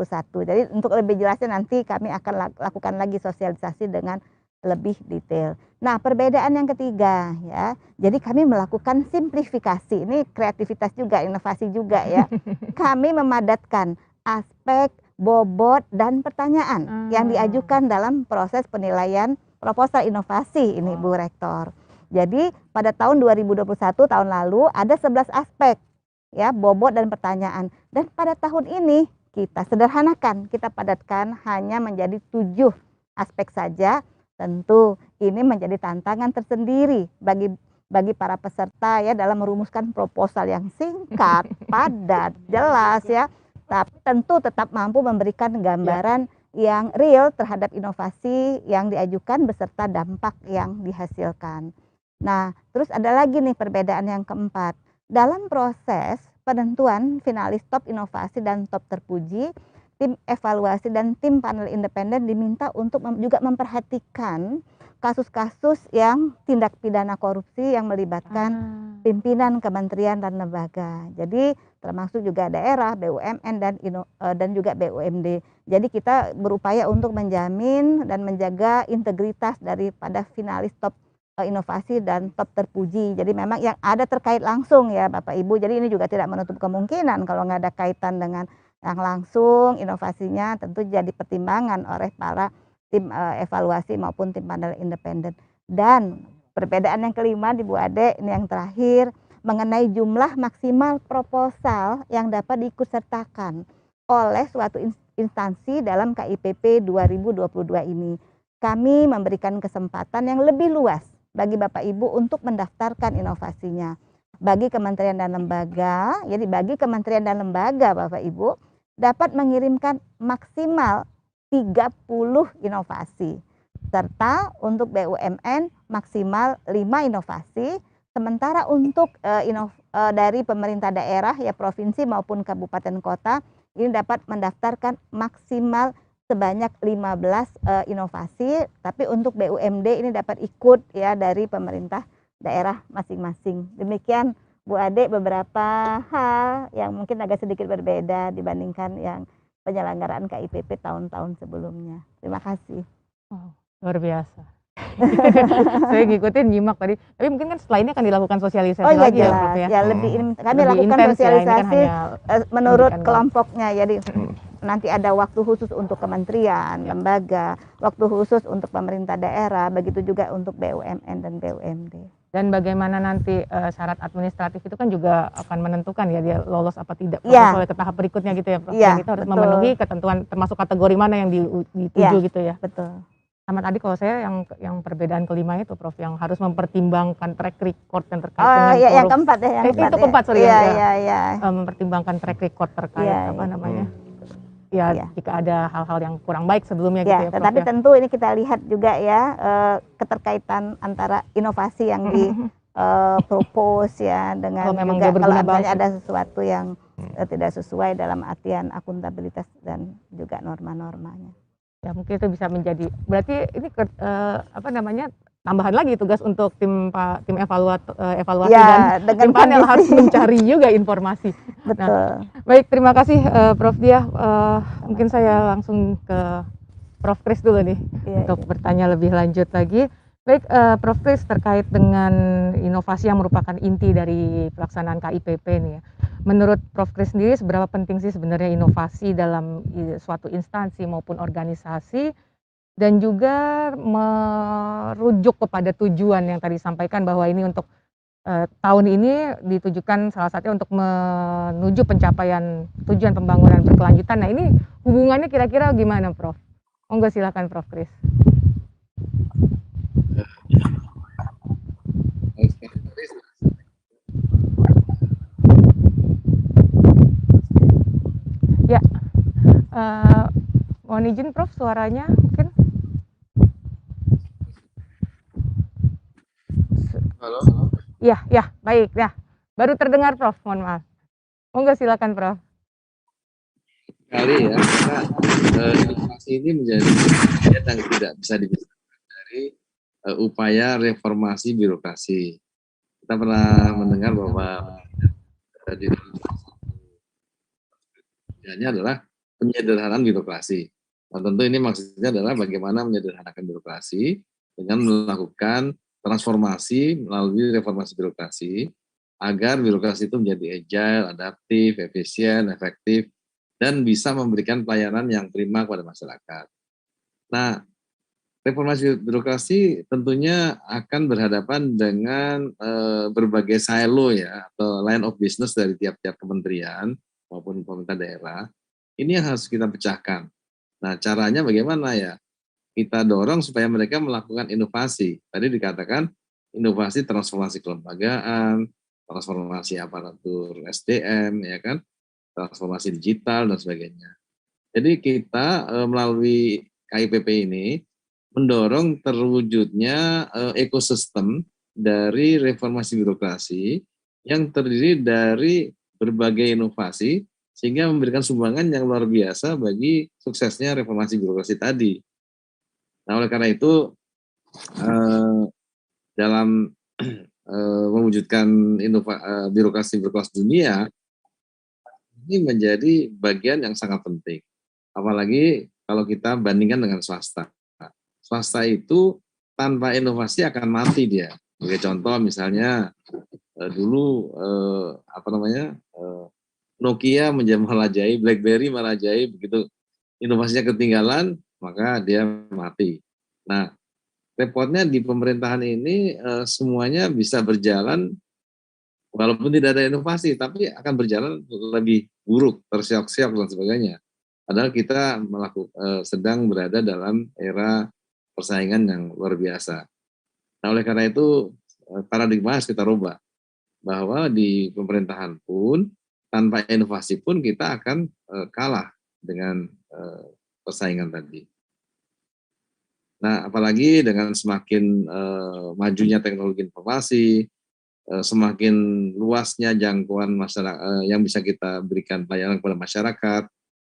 Jadi untuk lebih jelasnya nanti kami akan lakukan lagi sosialisasi dengan lebih detail. Nah, perbedaan yang ketiga ya. Jadi kami melakukan simplifikasi. Ini kreativitas juga, inovasi juga ya. Kami memadatkan aspek, bobot dan pertanyaan yang diajukan dalam proses penilaian proposal inovasi ini Bu Rektor. Jadi pada tahun 2021 tahun lalu ada 11 aspek ya, bobot dan pertanyaan. Dan pada tahun ini kita sederhanakan, kita padatkan hanya menjadi 7 aspek saja. Tentu ini menjadi tantangan tersendiri bagi para peserta ya dalam merumuskan proposal yang singkat, padat, jelas ya. Tapi tentu tetap mampu memberikan gambaran yang real terhadap inovasi yang diajukan beserta dampak yang dihasilkan. Nah, terus ada lagi nih perbedaan yang keempat. Dalam proses penentuan finalis top inovasi dan top terpuji, tim evaluasi dan tim panel independen diminta untuk juga memperhatikan kasus-kasus yang tindak pidana korupsi yang melibatkan pimpinan kementerian dan lembaga. Jadi termasuk juga daerah, BUMN dan juga BUMD. Jadi kita berupaya untuk menjamin dan menjaga integritas daripada finalis top inovasi dan top terpuji. Jadi memang yang ada terkait langsung ya Bapak Ibu. Jadi ini juga tidak menutup kemungkinan kalau nggak ada kaitan dengan yang langsung, inovasinya tentu jadi pertimbangan oleh para tim evaluasi maupun tim panel independen. Dan perbedaan yang kelima di Bu Ade, ini yang terakhir, mengenai jumlah maksimal proposal yang dapat diikutsertakan oleh suatu instansi dalam KIPP 2022 ini. Kami memberikan kesempatan yang lebih luas bagi Bapak Ibu untuk mendaftarkan inovasinya. Bagi kementerian dan lembaga, jadi bagi kementerian dan lembaga Bapak Ibu dapat mengirimkan maksimal 30 inovasi. Serta untuk BUMN maksimal 5 inovasi. Sementara untuk dari pemerintah daerah ya provinsi maupun kabupaten kota ini dapat mendaftarkan maksimal sebanyak 15 inovasi, tapi untuk BUMD ini dapat ikut ya dari pemerintah daerah masing-masing. Demikian Bu Ade beberapa hal yang mungkin agak sedikit berbeda dibandingkan yang penyelenggaraan KIPP tahun-tahun sebelumnya. Terima kasih. Oh, luar biasa. Saya ngikutin nyimak tadi, tapi mungkin kan setelah ini akan dilakukan sosialisasi lagi jelas. ya Prof ya. Ya lebih kami lebih lakukan intens sosialisasi ya, menurut kelompoknya. Jadi nanti ada waktu khusus untuk kementerian, lembaga, waktu khusus untuk pemerintah daerah, begitu juga untuk BUMN dan BUMD. Dan bagaimana nanti syarat administratif itu kan juga akan menentukan ya dia lolos apa tidak Ya. ke tahap berikutnya gitu ya Prof. Ya, Kita harus betul. memenuhi ketentuan termasuk kategori mana yang dituju Ya, gitu ya. Betul. Sama tadi kalau saya yang perbedaan kelima itu Prof yang harus mempertimbangkan track record yang terkait Oh dengan ya, yang korupsi. keempat ya, yang Itu keempat sorry ya. ya. Ya. Mempertimbangkan track record terkait Ya, apa ya. namanya? Ya, jika ada hal-hal yang kurang baik sebelumnya gitu Ya, ya Prof tetapi ya. tentu ini kita lihat juga ya keterkaitan antara inovasi yang di propose ya dengan Kalau memang juga dia berguna kalau misalnya banget. ada sesuatu yang tidak sesuai dalam artian akuntabilitas dan juga norma-normanya. Ya mungkin itu bisa menjadi, berarti ini apa namanya, tambahan lagi tugas untuk tim evaluasi Ya, dan dengan tim panel kondisi. harus mencari juga informasi. Betul. Nah, baik, terima kasih Prof Diah. Mungkin saya langsung ke Prof Kris dulu nih untuk bertanya lebih lanjut lagi. Baik, Prof Kris, terkait dengan inovasi yang merupakan inti dari pelaksanaan KIPP nih ya. Menurut Prof Kris sendiri, seberapa penting sih sebenarnya inovasi dalam suatu instansi maupun organisasi, dan juga merujuk kepada tujuan yang tadi disampaikan bahwa ini untuk tahun ini ditujukan salah satunya untuk menuju pencapaian tujuan pembangunan berkelanjutan. Nah, ini hubungannya kira-kira gimana, Prof? Monggo silakan Prof Kris. Ya, mohon izin Prof, suaranya mungkin. Halo. Ya, baik, ya. Baru terdengar Prof, mohon maaf. Monggo silakan Prof. Kali ya, karena inovasi ini menjadi yang tidak bisa dipisahkan dari upaya reformasi birokrasi. Kita pernah mendengar bahwa di dalamnya adalah penyederhanaan birokrasi. Nah, tentu ini maksudnya adalah bagaimana menyederhanakan birokrasi dengan melakukan transformasi melalui reformasi birokrasi agar birokrasi itu menjadi agile, adaptif, efisien, efektif, dan bisa memberikan pelayanan yang prima kepada masyarakat. Nah, reformasi birokrasi tentunya akan berhadapan dengan berbagai silo ya, atau line of business dari tiap-tiap kementerian maupun pemerintah daerah. Ini yang harus kita pecahkan. Nah, caranya bagaimana ya? Kita dorong supaya mereka melakukan inovasi. Tadi dikatakan inovasi transformasi kelembagaan, transformasi aparatur SDM, ya kan, transformasi digital dan sebagainya. Jadi kita melalui KIPP ini mendorong terwujudnya ekosistem dari reformasi birokrasi yang terdiri dari berbagai inovasi sehingga memberikan sumbangan yang luar biasa bagi suksesnya reformasi birokrasi tadi. Nah, oleh karena itu dalam mewujudkan birokrasi berkelas dunia ini menjadi bagian yang sangat penting. Apalagi kalau kita bandingkan dengan swasta. Swasta itu tanpa inovasi akan mati dia. Sebagai contoh misalnya dulu Nokia menjadi BlackBerry merajai, begitu inovasinya ketinggalan maka dia mati. Nah, repotnya di pemerintahan ini semuanya bisa berjalan walaupun tidak ada inovasi, tapi akan berjalan lebih buruk, tersiok-siok dan sebagainya. Padahal kita sedang berada dalam era persaingan yang luar biasa. Nah, oleh karena itu paradigma harus kita rubah, bahwa di pemerintahan pun tanpa inovasi pun kita akan kalah dengan persaingan tadi. Nah, apalagi dengan semakin majunya teknologi informasi, semakin luasnya jangkauan masyarakat yang bisa kita berikan pelayanan kepada masyarakat,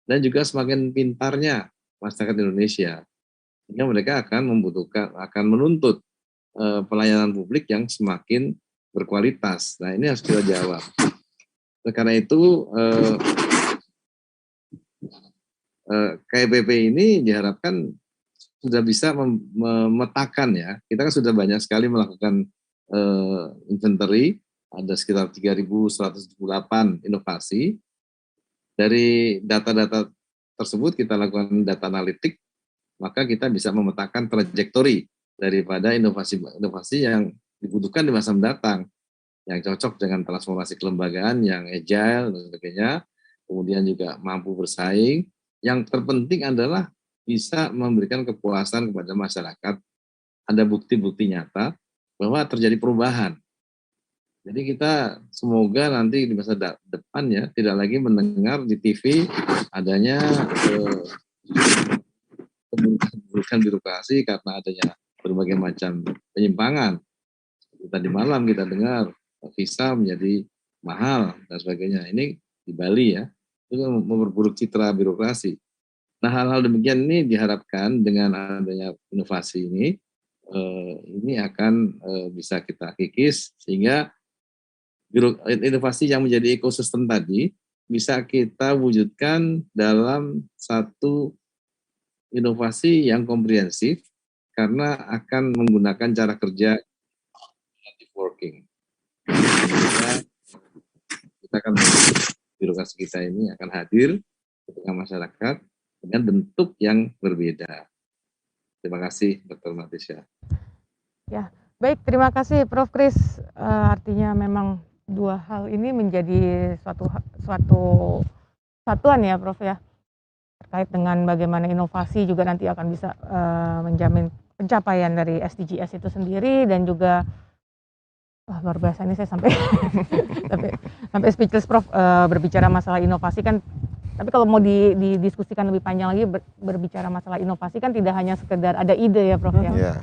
dan juga semakin pintarnya masyarakat Indonesia, sehingga mereka akan menuntut pelayanan publik yang semakin berkualitas. Nah, ini harus kita jawab. Karena itu KIPP ini diharapkan sudah bisa memetakan ya. Kita kan sudah banyak sekali melakukan inventory, ada sekitar 3.178 inovasi. Dari data-data tersebut kita lakukan data analitik, maka kita bisa memetakan trajektori daripada inovasi yang dibutuhkan di masa mendatang, yang cocok dengan transformasi kelembagaan yang agile dan sebagainya, kemudian juga mampu bersaing. Yang terpenting adalah bisa memberikan kepuasan kepada masyarakat, ada bukti-bukti nyata bahwa terjadi perubahan. Jadi kita semoga nanti di masa depan ya tidak lagi mendengar di TV adanya keburukan birokrasi karena adanya berbagai macam penyimpangan. Tadi malam kita dengar visa menjadi mahal dan sebagainya. Ini di Bali ya, itu kan memperburuk citra birokrasi. Nah, hal-hal demikian ini diharapkan dengan adanya inovasi ini akan bisa kita kikis sehingga inovasi yang menjadi ekosistem tadi bisa kita wujudkan dalam satu inovasi yang komprehensif karena akan menggunakan cara kerja collaborative working. Kita akan birokrasi kita ini akan hadir di tengah masyarakat dengan bentuk yang berbeda. Terima kasih, Dr. Matisha. Ya, baik, terima kasih Prof. Kris. Artinya memang dua hal ini menjadi suatu satuan ya, Prof ya, terkait dengan bagaimana inovasi juga nanti akan bisa menjamin pencapaian dari SDGs itu sendiri, dan juga luar biasa ini saya sampai sampai speechless Prof, berbicara masalah inovasi kan. Tapi kalau mau didiskusikan lebih panjang lagi, berbicara masalah inovasi kan tidak hanya sekedar ada ide ya Prof ya.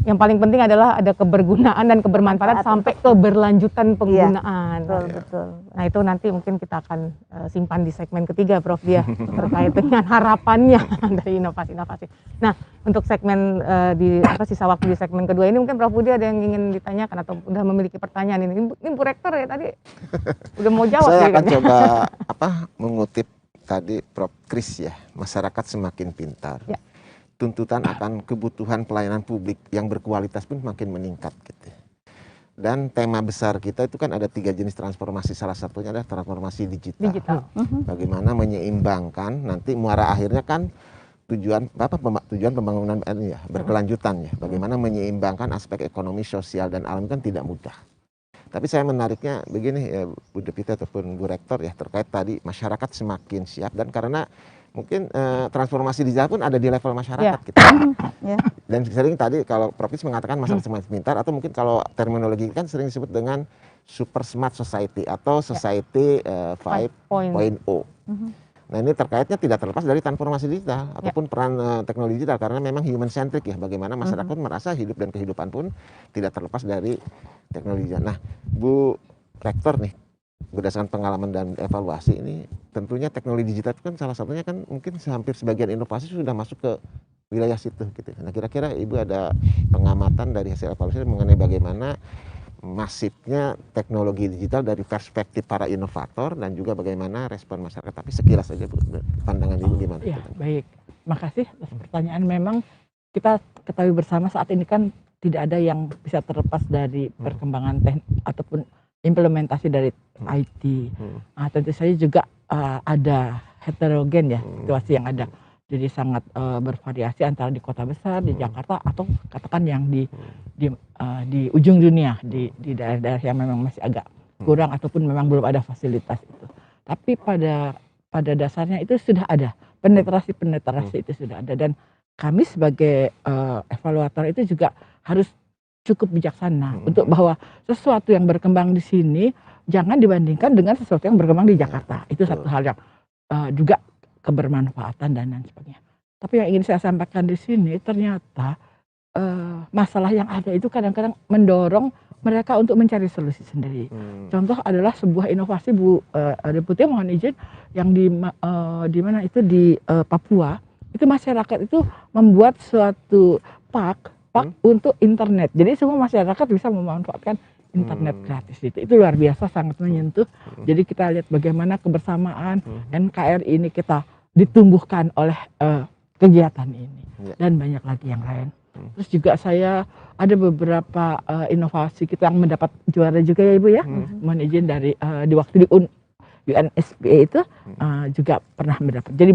Yang paling penting adalah ada kebergunaan dan kebermanfaatan sampai keberlanjutan penggunaan. Betul. Nah itu nanti mungkin kita akan simpan di segmen ketiga Prof dia, terkait dengan harapannya dari inovasi-inovasi. Nah untuk segmen sisa waktu di segmen kedua ini mungkin Prof Budi ada yang ingin ditanyakan atau udah memiliki pertanyaan ini. Ini Bu Rektor ya tadi udah mau jawab. Saya akan coba mengutip tadi Prof Kris ya, masyarakat semakin pintar. Ya. Tuntutan akan kebutuhan pelayanan publik yang berkualitas pun makin meningkat gitu. Dan tema besar kita itu kan ada 3 jenis transformasi, salah satunya adalah transformasi digital. Bagaimana menyeimbangkan nanti muara akhirnya kan tujuan pembangunan ini ya, berkelanjutan ya. Bagaimana menyeimbangkan aspek ekonomi, sosial dan alam kan tidak mudah. Tapi saya menariknya begini ya Bu Deputi ataupun Bu Rektor ya, terkait tadi masyarakat semakin siap, dan karena mungkin transformasi digital pun ada di level masyarakat gitu. Dan sering tadi kalau Prof mengatakan masyarakat semakin pintar, atau mungkin kalau terminologi kan sering disebut dengan super smart society atau society 5.0. Nah ini terkaitnya tidak terlepas dari transformasi digital ataupun peran teknologi digital, karena memang human centric ya, bagaimana masyarakat merasa hidup dan kehidupan pun tidak terlepas dari teknologi digital. Nah Bu Rektor nih, berdasarkan pengalaman dan evaluasi ini, tentunya teknologi digital itu kan salah satunya kan mungkin hampir sebagian inovasi sudah masuk ke wilayah situ gitu. Nah kira-kira Ibu ada pengamatan dari hasil evaluasi mengenai bagaimana masifnya teknologi digital dari perspektif para inovator dan juga bagaimana respon masyarakat. Tapi sekilas saja Bu, pandangan Ibu gimana? Ya, baik. Makasih atas pertanyaan. Memang kita ketahui bersama saat ini kan tidak ada yang bisa terlepas dari perkembangan ataupun implementasi dari IT. Tentu saja juga ada heterogen ya situasi yang ada. Jadi sangat bervariasi antara di kota besar, di Jakarta, atau katakan yang di ujung dunia, di daerah-daerah yang memang masih agak kurang ataupun memang belum ada fasilitas itu. Tapi pada dasarnya itu sudah ada, penetrasi itu sudah ada, dan kami sebagai evaluator itu juga harus cukup bijaksana untuk bahwa sesuatu yang berkembang di sini jangan dibandingkan dengan sesuatu yang berkembang di Jakarta. Itu satu hal yang juga kebermanfaatan dan lain sebagainya. Tapi yang ingin saya sampaikan di sini, ternyata masalah yang ada itu kadang-kadang mendorong mereka untuk mencari solusi sendiri. Contoh adalah sebuah inovasi Bu Deputi, mohon izin, yang di mana itu di Papua, itu masyarakat itu membuat suatu park untuk internet. Jadi semua masyarakat bisa memanfaatkan internet gratis itu luar biasa, sangat menyentuh. Jadi kita lihat bagaimana kebersamaan NKRI ini kita ditumbuhkan oleh kegiatan ini, dan banyak lagi yang lain. Terus juga saya ada beberapa inovasi kita yang mendapat juara juga ya Ibu ya, mohon izin dari di waktu di UNSPA itu juga pernah mendapat. Jadi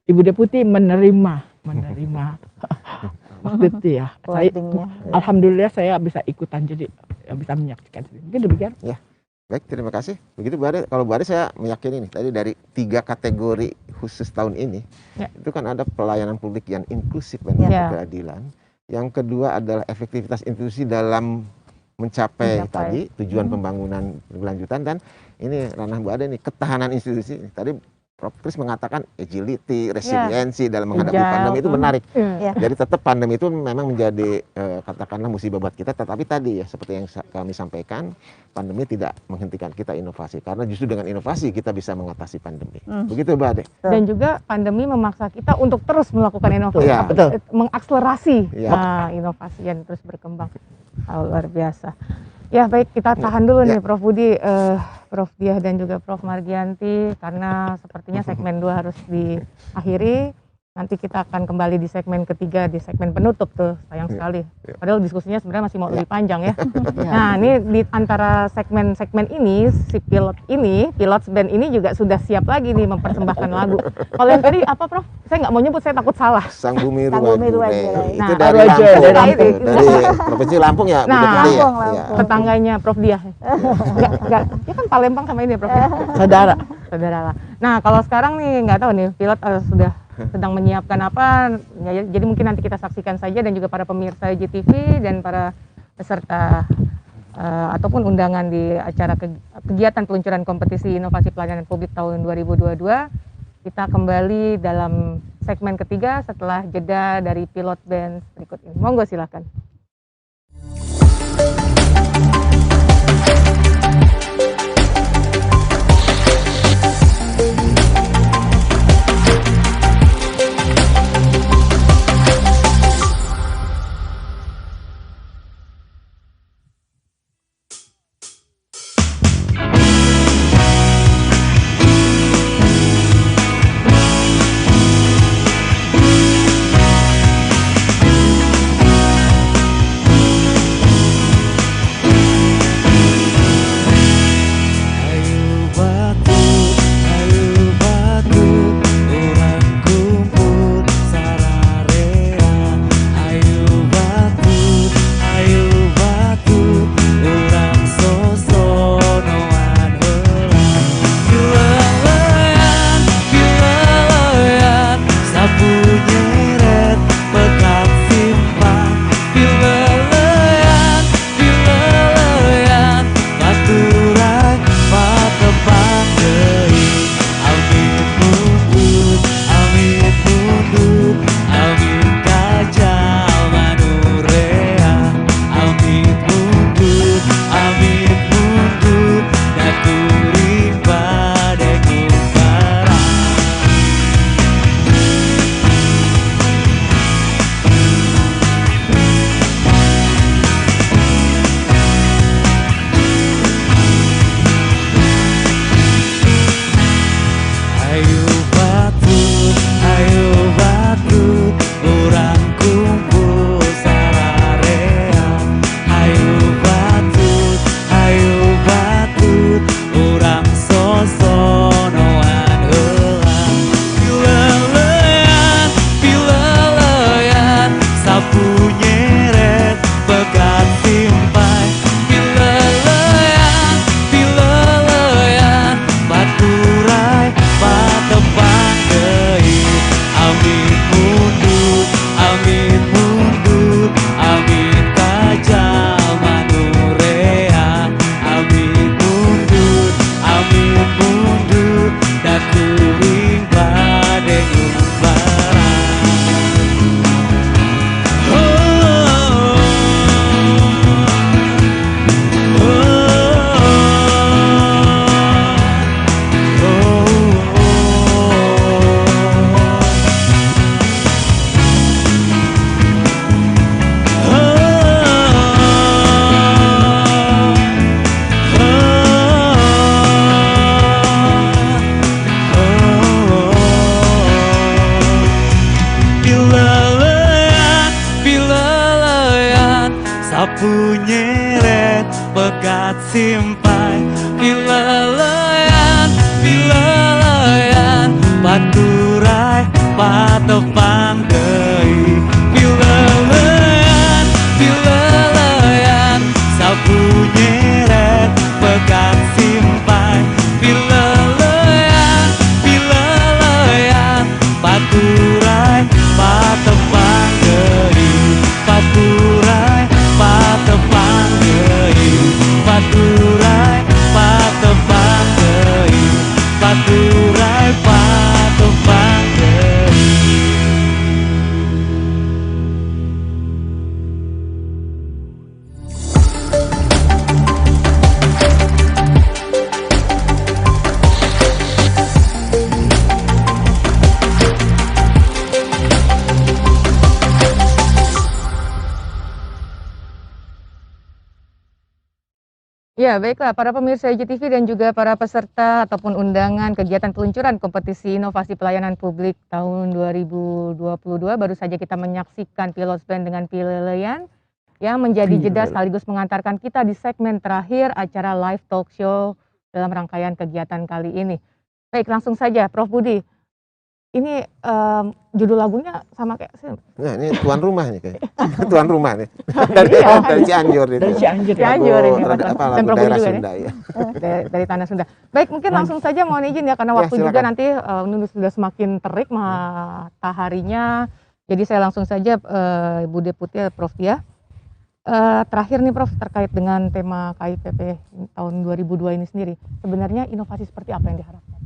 Ibu Deputi menerima waktu itu ya. Alhamdulillah saya bisa ikutan, jadi bisa menyaksikan. Mungkin demikian. Ya, baik, terima kasih. Begitu Bu Ade, kalau Bu Ade saya meyakini nih, tadi dari 3 kategori khusus tahun ini, itu kan ada pelayanan publik yang inklusif dan berkeadilan. Yang kedua adalah efektivitas institusi dalam mencapai tadi tujuan pembangunan berkelanjutan, dan ini ranah Bu Ade nih, ketahanan institusi. Tadi Prof. Kris mengatakan agility, resiliensi dalam menghadapi Agile. pandemi itu menarik. Ya. Jadi tetap pandemi itu memang menjadi katakanlah musibah buat kita, tetapi tadi ya seperti yang kami sampaikan, pandemi tidak menghentikan kita inovasi karena justru dengan inovasi kita bisa mengatasi pandemi. Begitu Mbak Ade. Dan juga pandemi memaksa kita untuk terus melakukan inovasi, Ya. Betul. mengakselerasi Ya. inovasi yang terus berkembang. Luar biasa. Ya baik, kita tahan dulu nih Prof. Budi, Prof. Diah dan juga Prof. Margianti, karena sepertinya segmen 2 harus diakhiri. Nanti kita akan kembali di segmen ketiga, di segmen penutup tuh, sayang sekali. Padahal diskusinya sebenarnya masih mau lebih panjang ya. Nah ini di antara segmen-segmen ini, si pilot band ini juga sudah siap lagi nih mempersembahkan lagu. Kalau yang tadi apa Prof? Saya nggak mau nyebut, saya takut salah. Sang Bumi Sang Bumi Ruwajurai. Ruwajurai. Itu Nah, dari Ruwajurai, Lampung, dari Lampung. dari Provinsi Lampung ya. Nah, Bu Deputi ya? Lampung, Iya. Lampung. Tetangganya Prof. Diah. Enggak, dia kan Palembang sama ini ya Prof. Saudara. Saudara lah. Nah kalau sekarang nih nggak tahu nih pilot sudah sedang menyiapkan apa, ya, jadi mungkin nanti kita saksikan saja dan juga para pemirsa JTV dan para peserta ataupun undangan di acara kegiatan peluncuran kompetisi inovasi pelayanan publik tahun 2022. Kita kembali dalam segmen ketiga setelah jeda dari pilot band berikut ini. Monggo silakan. sapu nyeret pegat simpai pilelean paturai patepang deui pilelean sapu nyeret pegat simpai pilelean paturai patepang deui paturai patepang deui paturai patepang deui paturai Ya, baiklah para pemirsa IGTV dan juga para peserta ataupun undangan kegiatan peluncuran kompetisi inovasi pelayanan publik tahun 2022. Baru saja kita menyaksikan Pilots Band dengan pilihan yang menjadi jeda sekaligus mengantarkan kita di segmen terakhir acara live talk show dalam rangkaian kegiatan kali ini. Baik, langsung saja Prof Budi. Ini judul lagunya sama kayak Nah, ini tuan rumah nih kayak. Tuan rumah nih. Iya. Dari Cianjur ini. Dari Cianjur. Cianjur ini, Apa dan lagu Prof Budi daerah juga Sunda ya. dari tanah Sunda. Baik, mungkin langsung saja mohon izin ya karena Ya, waktu juga silakan. nanti sudah semakin terik mataharinya. Jadi saya langsung saja Bu Deputi Prof Tia. Terakhir nih Prof terkait dengan tema KIPP tahun 2002 ini sendiri. Sebenarnya inovasi seperti apa yang diharapkan?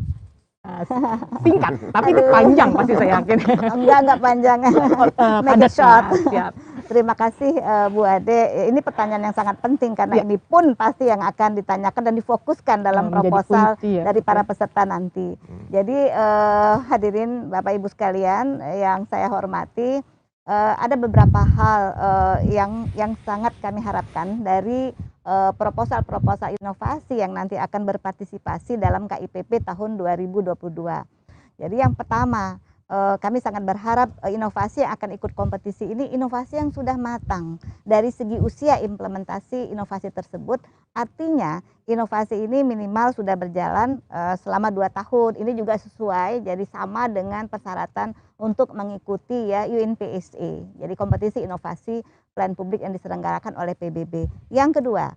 Singkat, tapi ini panjang pasti saya yakin. Enggak panjang. Make it Padat short. siap. Terima kasih Bu Ade. Ini pertanyaan yang sangat penting karena ini pun pasti yang akan ditanyakan dan difokuskan dalam Menjadi proposal kunci ya, dari para betul. peserta nanti. Jadi hadirin Bapak Ibu sekalian yang saya hormati, ada beberapa hal yang sangat kami harapkan dari proposal-proposal inovasi yang nanti akan berpartisipasi dalam KIPP tahun 2022. Jadi yang pertama, kami sangat berharap inovasi yang akan ikut kompetisi ini inovasi yang sudah matang dari segi usia implementasi inovasi tersebut. Artinya inovasi ini minimal sudah berjalan selama 2 tahun. Ini juga sesuai, jadi sama dengan persyaratan untuk mengikuti ya UNPSA. Jadi kompetisi inovasi pelayanan publik yang diselenggarakan oleh PBB. Yang kedua,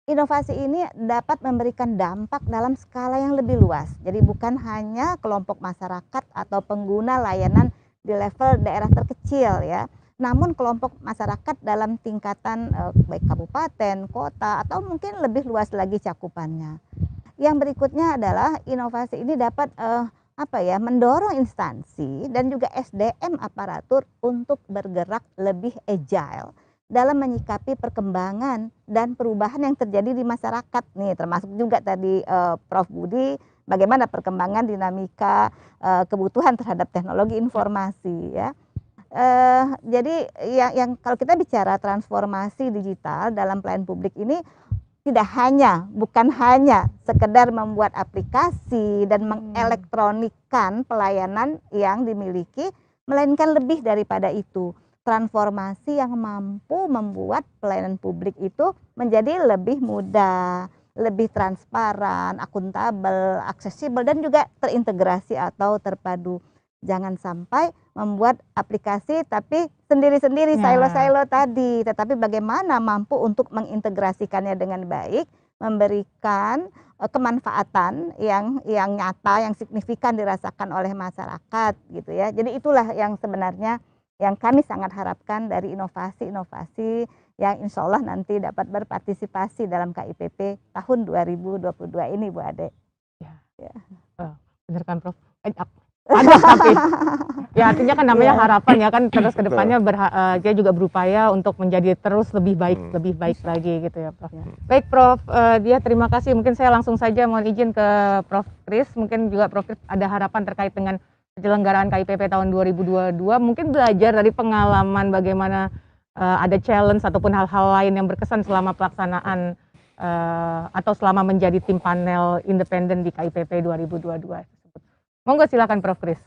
inovasi ini dapat memberikan dampak dalam skala yang lebih luas. Jadi bukan hanya kelompok masyarakat atau pengguna layanan di level daerah terkecil ya. Namun kelompok masyarakat dalam tingkatan baik kabupaten, kota atau mungkin lebih luas lagi cakupannya. Yang berikutnya adalah inovasi ini dapat mendorong instansi dan juga SDM aparatur untuk bergerak lebih agile dalam menyikapi perkembangan dan perubahan yang terjadi di masyarakat nih, termasuk juga tadi Prof Budi bagaimana perkembangan dinamika kebutuhan terhadap teknologi informasi ya. Jadi yang kalau kita bicara transformasi digital dalam pelayanan publik ini bukan hanya sekedar membuat aplikasi dan mengelektronikkan pelayanan yang dimiliki, melainkan lebih daripada itu. Transformasi yang mampu membuat pelayanan publik itu menjadi lebih mudah, lebih transparan, akuntabel, aksesibel, dan juga terintegrasi atau terpadu. Jangan sampai membuat aplikasi tapi sendiri-sendiri, silo-silo tadi, tetapi bagaimana mampu untuk mengintegrasikannya dengan baik, memberikan kemanfaatan yang nyata, yang signifikan dirasakan oleh masyarakat gitu ya. Jadi itulah yang sebenarnya yang kami sangat harapkan dari inovasi-inovasi yang insya Allah nanti dapat berpartisipasi dalam KIPP tahun 2022 ini Bu Ade. Ya. Benar kan Prof? Ada tapi ya artinya kan namanya harapan ya kan terus kedepannya dia juga berupaya untuk menjadi terus lebih baik lagi gitu ya Prof. Baik Prof Dia terima kasih. Mungkin saya langsung saja mohon izin ke Prof Kris. Mungkin juga Prof Kris ada harapan terkait dengan penyelenggaraan KIPP tahun 2022. Mungkin belajar dari pengalaman bagaimana ada challenge ataupun hal-hal lain yang berkesan selama pelaksanaan atau selama menjadi tim panel independen di KIPP 2022 tersebut. Monggo silakan Prof Kris.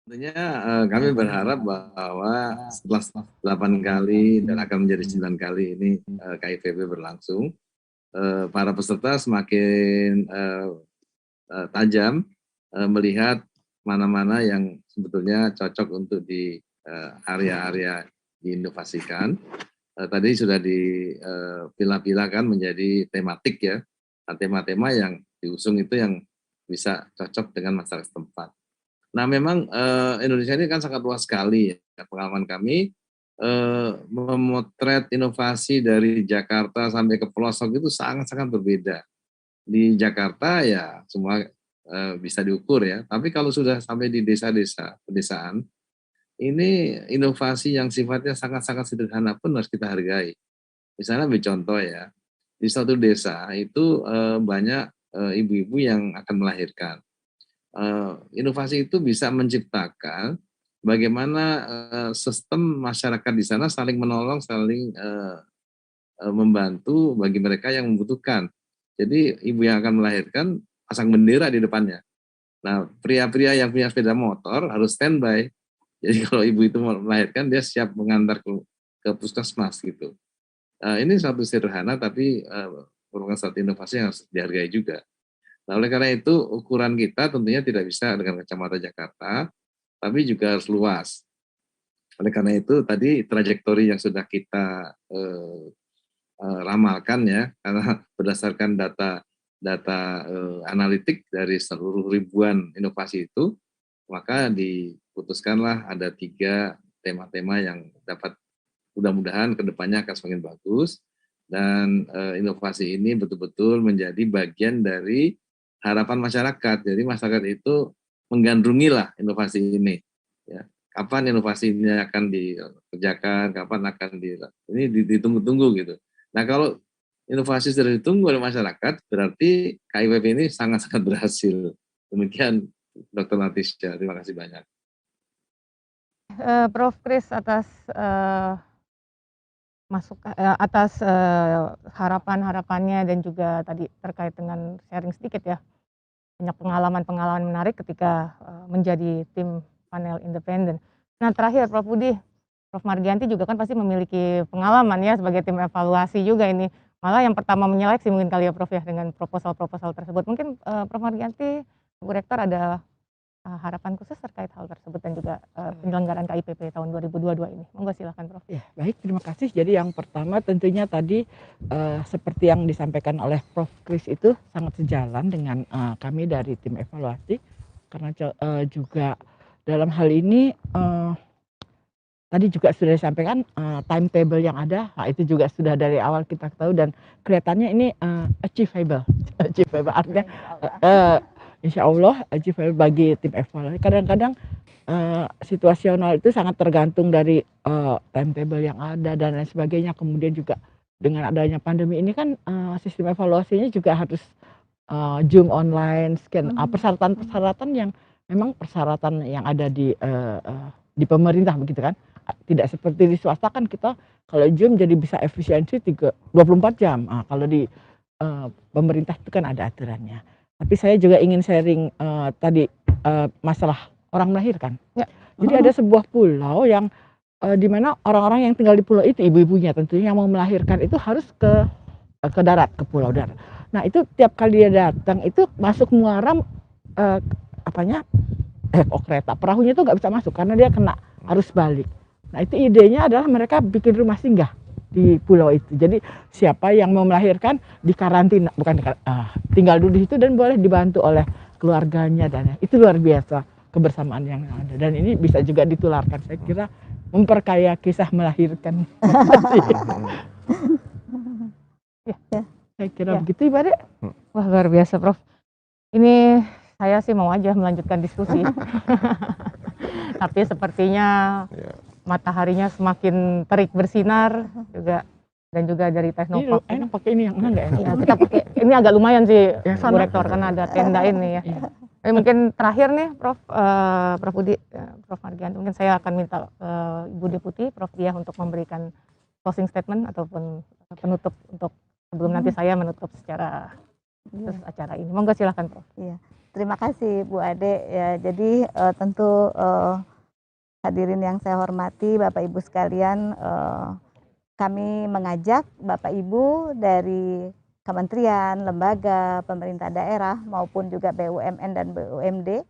Tentunya kami berharap bahwa setelah 8 kali dan akan menjadi 9 kali ini KIPP berlangsung, para peserta semakin tajam melihat mana-mana yang sebetulnya cocok untuk di area-area diinovasikan. Tadi sudah dipilah-pilahkan menjadi tematik ya, tema-tema yang diusung itu yang bisa cocok dengan masyarakat setempat. Nah memang Indonesia ini kan sangat luas sekali ya. Pengalaman kami memotret inovasi dari Jakarta sampai ke pelosok itu sangat-sangat berbeda. Di Jakarta ya semua bisa diukur ya, tapi kalau sudah sampai di desa-desa, pedesaan, ini inovasi yang sifatnya sangat-sangat sederhana pun harus kita hargai. Misalnya ambil contoh ya, di suatu desa itu banyak ibu-ibu yang akan melahirkan. Inovasi itu bisa menciptakan bagaimana sistem masyarakat di sana saling menolong, saling membantu bagi mereka yang membutuhkan. Jadi ibu yang akan melahirkan pasang bendera di depannya. Nah, pria-pria yang punya sepeda motor harus standby. Jadi kalau ibu itu mau melahirkan, dia siap mengantar ke puskesmas gitu. Ini satu sederhana tapi merupakan satu inovasi yang harus dihargai juga. Nah, oleh karena itu ukuran kita tentunya tidak bisa dengan kacamata Jakarta, tapi juga harus luas. Oleh karena itu tadi trajektori yang sudah kita ramalkan ya, karena berdasarkan data analitik dari seluruh ribuan inovasi itu, maka diputuskanlah ada 3 tema-tema yang dapat mudah-mudahan kedepannya akan semakin bagus, dan inovasi ini betul-betul menjadi bagian dari harapan masyarakat. Jadi masyarakat itu menggandrungilah inovasi ini. Ya. Kapan inovasi ini akan dikerjakan, kapan akan ini ditunggu-tunggu gitu. Nah, kalau inovasi sudah ditunggu oleh masyarakat, berarti KIPP ini sangat-sangat berhasil. Demikian Dr. Natisha, terima kasih banyak. Prof. Kris atas harapan-harapannya dan juga tadi terkait dengan sharing sedikit ya, banyak pengalaman-pengalaman menarik ketika menjadi tim panel independen. Nah, terakhir Prof. Budi, Prof. Margianti juga kan pasti memiliki pengalaman ya sebagai tim evaluasi juga ini. Malah yang pertama menyeleksi mungkin kali ya Prof ya dengan proposal-proposal tersebut. Mungkin Prof. Margianti, Bu Rektor ada harapan khusus terkait hal tersebut dan juga penyelenggaraan KIPP tahun 2022 ini. Monggo silakan Prof. Ya, baik, terima kasih. Jadi yang pertama tentunya tadi seperti yang disampaikan oleh Prof. Kris itu sangat sejalan dengan kami dari tim evaluasi, karena juga dalam hal ini tadi juga sudah disampaikan timetable yang ada, itu juga sudah dari awal kita tahu dan kelihatannya ini achievable artinya insya Allah achievable bagi tim evaluasi. Kadang-kadang situasional itu sangat tergantung dari timetable yang ada dan lain sebagainya. Kemudian juga dengan adanya pandemi ini kan sistem evaluasinya juga harus Zoom online, scan persyaratan-persyaratan yang memang persyaratan yang ada di pemerintah begitu kan. Tidak seperti di swasta kan kita kalau Zoom jadi bisa efisiensi 24 jam. Kalau di pemerintah itu kan ada aturannya. Tapi saya juga ingin sharing tadi masalah orang melahirkan. Ya. Jadi ada sebuah pulau yang di mana orang-orang yang tinggal di pulau itu, ibu-ibunya tentunya yang mau melahirkan itu harus ke darat, ke pulau darat. Nah itu tiap kali dia datang itu masuk muara kereta, perahunya itu nggak bisa masuk karena dia kena arus balik. Nah itu idenya adalah mereka bikin rumah singgah di pulau itu. Jadi siapa yang mau melahirkan dikarantina, tinggal dulu di situ dan boleh dibantu oleh keluarganya, dan itu luar biasa kebersamaan yang ada. Dan ini bisa juga ditularkan, saya kira memperkaya kisah melahirkan. Ya, saya kira begitu Ibu Ade. Wah luar biasa Prof. Ini saya sih mau aja melanjutkan diskusi. Tapi sepertinya mataharinya semakin terik bersinar juga, dan juga dari Teknopark. Enak pakai ini yang enggak enak. Ya, kita pakai ini agak lumayan sih Bu Rektor karena ada tenda ini ya. Tapi mungkin terakhir nih Prof Budi, Prof Margianti, mungkin saya akan minta Ibu Deputi Prof Diah untuk memberikan closing statement ataupun penutup untuk sebelum nanti saya menutup secara acara ini. Monggo silakan Prof. Iya. Terima kasih Bu Ade ya. Jadi tentu hadirin yang saya hormati, Bapak Ibu sekalian, kami mengajak Bapak Ibu dari kementerian, lembaga, pemerintah daerah maupun juga BUMN dan BUMD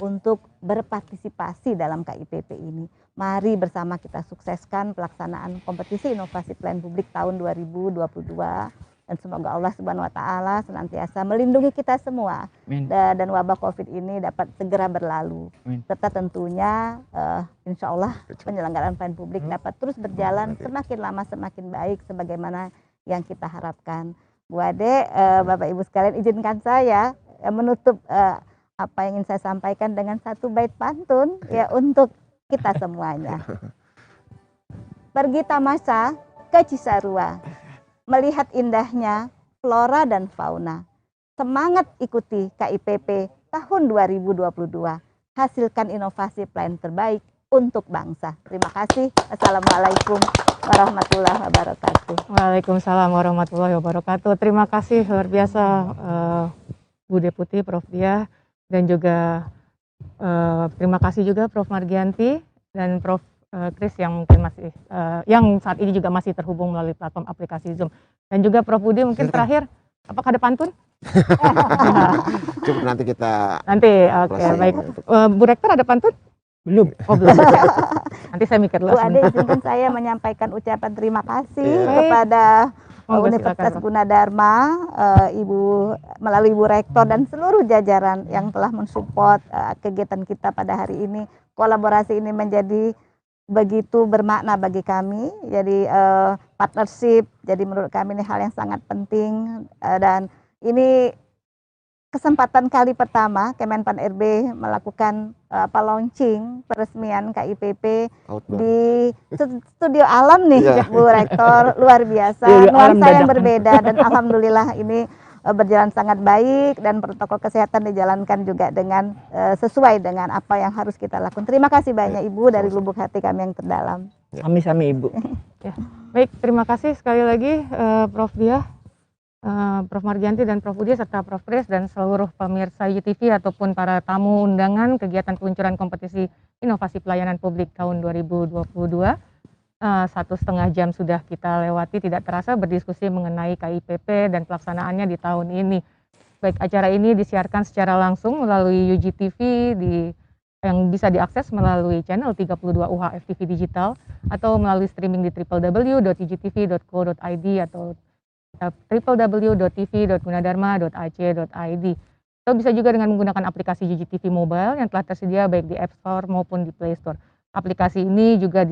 untuk berpartisipasi dalam KIPP ini. Mari bersama kita sukseskan pelaksanaan kompetisi inovasi pelayanan publik tahun 2022. Dan semoga Allah Subhanahu wa Ta'ala senantiasa melindungi kita semua dan wabah COVID ini dapat segera berlalu. Serta tentunya insya Allah penyelenggaraan pelayanan publik dapat terus berjalan semakin lama semakin baik sebagaimana yang kita harapkan. Bu Ade, Bapak Ibu sekalian, izinkan saya menutup apa yang ingin saya sampaikan dengan satu bait pantun ya untuk kita semuanya. Pergi tamasya ke Cisarua, melihat indahnya flora dan fauna. Semangat ikuti KIPP tahun 2022. Hasilkan inovasi pelayanan terbaik untuk bangsa. Terima kasih. Assalamualaikum warahmatullahi wabarakatuh. Waalaikumsalam warahmatullahi wabarakatuh. Terima kasih luar biasa Bu Deputi, Prof. Diah, dan juga terima kasih juga Prof. Margianti dan Prof. Kris yang mungkin masih yang saat ini juga masih terhubung melalui platform aplikasi Zoom, dan juga Prof. Budi mungkin terakhir, apakah ada pantun? Coba nanti kita oke, baik. Bu Rektor ada pantun? Belum. Oh, belum. Nanti saya mikir dulu. Bu Ade, izinkan saya menyampaikan ucapan terima kasih kepada Universitas Gunadarma, melalui Ibu Rektor dan seluruh jajaran yang telah mensupport kegiatan kita pada hari ini. Kolaborasi ini menjadi begitu bermakna bagi kami. Jadi partnership, jadi menurut kami ini hal yang sangat penting, dan ini kesempatan kali pertama Kemenpan RB melakukan launching peresmian KIPP di studio alam nih, Bu Rektor, luar biasa, nuansa yang berbeda, dan alhamdulillah ini berjalan sangat baik dan protokol kesehatan dijalankan juga dengan sesuai dengan apa yang harus kita lakukan. Terima kasih banyak Ibu dari lubuk hati kami yang terdalam. Sami-sami Ibu. Ya. Baik, terima kasih sekali lagi Prof. Diah, Prof. Margianti dan Prof. Budi serta Prof. Kris dan seluruh pemirsa YTV ataupun para tamu undangan kegiatan peluncuran kompetisi inovasi pelayanan publik tahun 2022. 1,5 jam sudah kita lewati, tidak terasa berdiskusi mengenai KIPP dan pelaksanaannya di tahun ini. Baik, acara ini disiarkan secara langsung melalui UGTV yang bisa diakses melalui channel 32 UHF TV Digital atau melalui streaming di www.ugtv.co.id atau www.tv.gunadarma.ac.id, atau bisa juga dengan menggunakan aplikasi UGTV Mobile yang telah tersedia baik di App Store maupun di Play Store. Aplikasi ini juga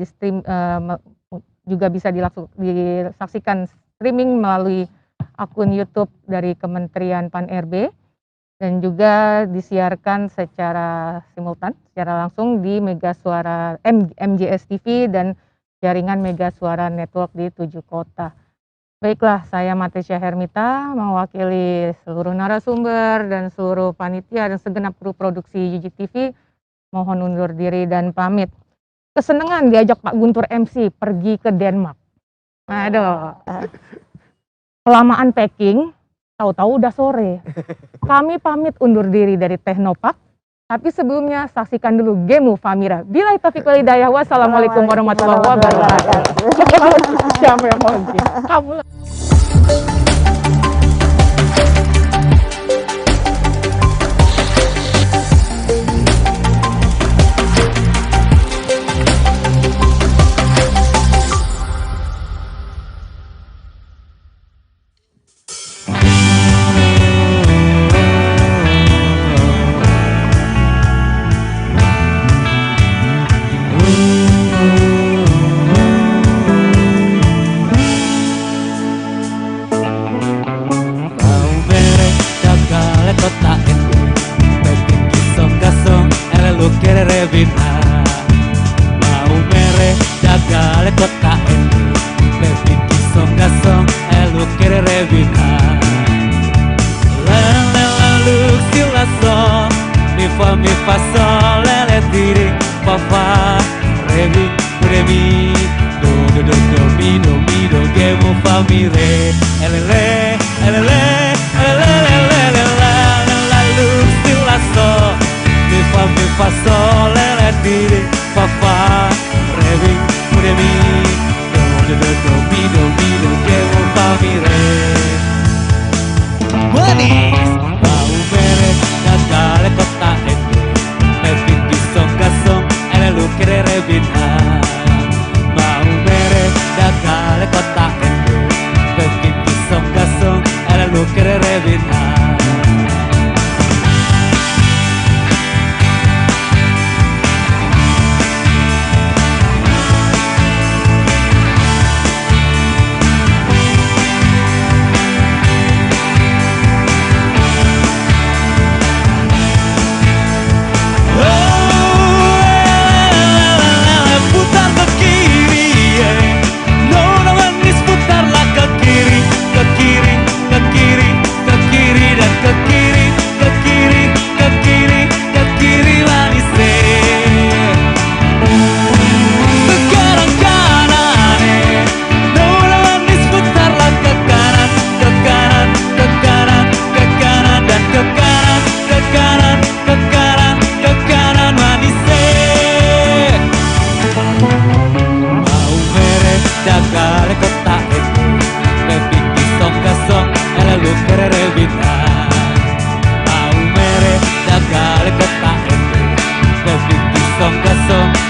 juga bisa disaksikan streaming melalui akun YouTube dari Kementerian Pan RB dan juga disiarkan secara simultan, secara langsung di Mega Suara MJS TV dan jaringan Mega Suara Network di 7 kota. Baiklah, saya Matrisya Hermita mewakili seluruh narasumber dan seluruh panitia dan segenap kru produksi UGTV mohon undur diri dan pamit. Kesenangan diajak Pak Guntur MC pergi ke Denmark. Aduh. Kelamaan packing, tahu-tahu udah sore. Kami pamit undur diri dari Teknopark. Tapi sebelumnya saksikan dulu Gemu Famira. Billahi taufiq wal hidayah. Wassalamualaikum warahmatullahi wabarakatuh. Siapa yang mau? Kamu lah.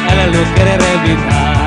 alla lo querer evitar.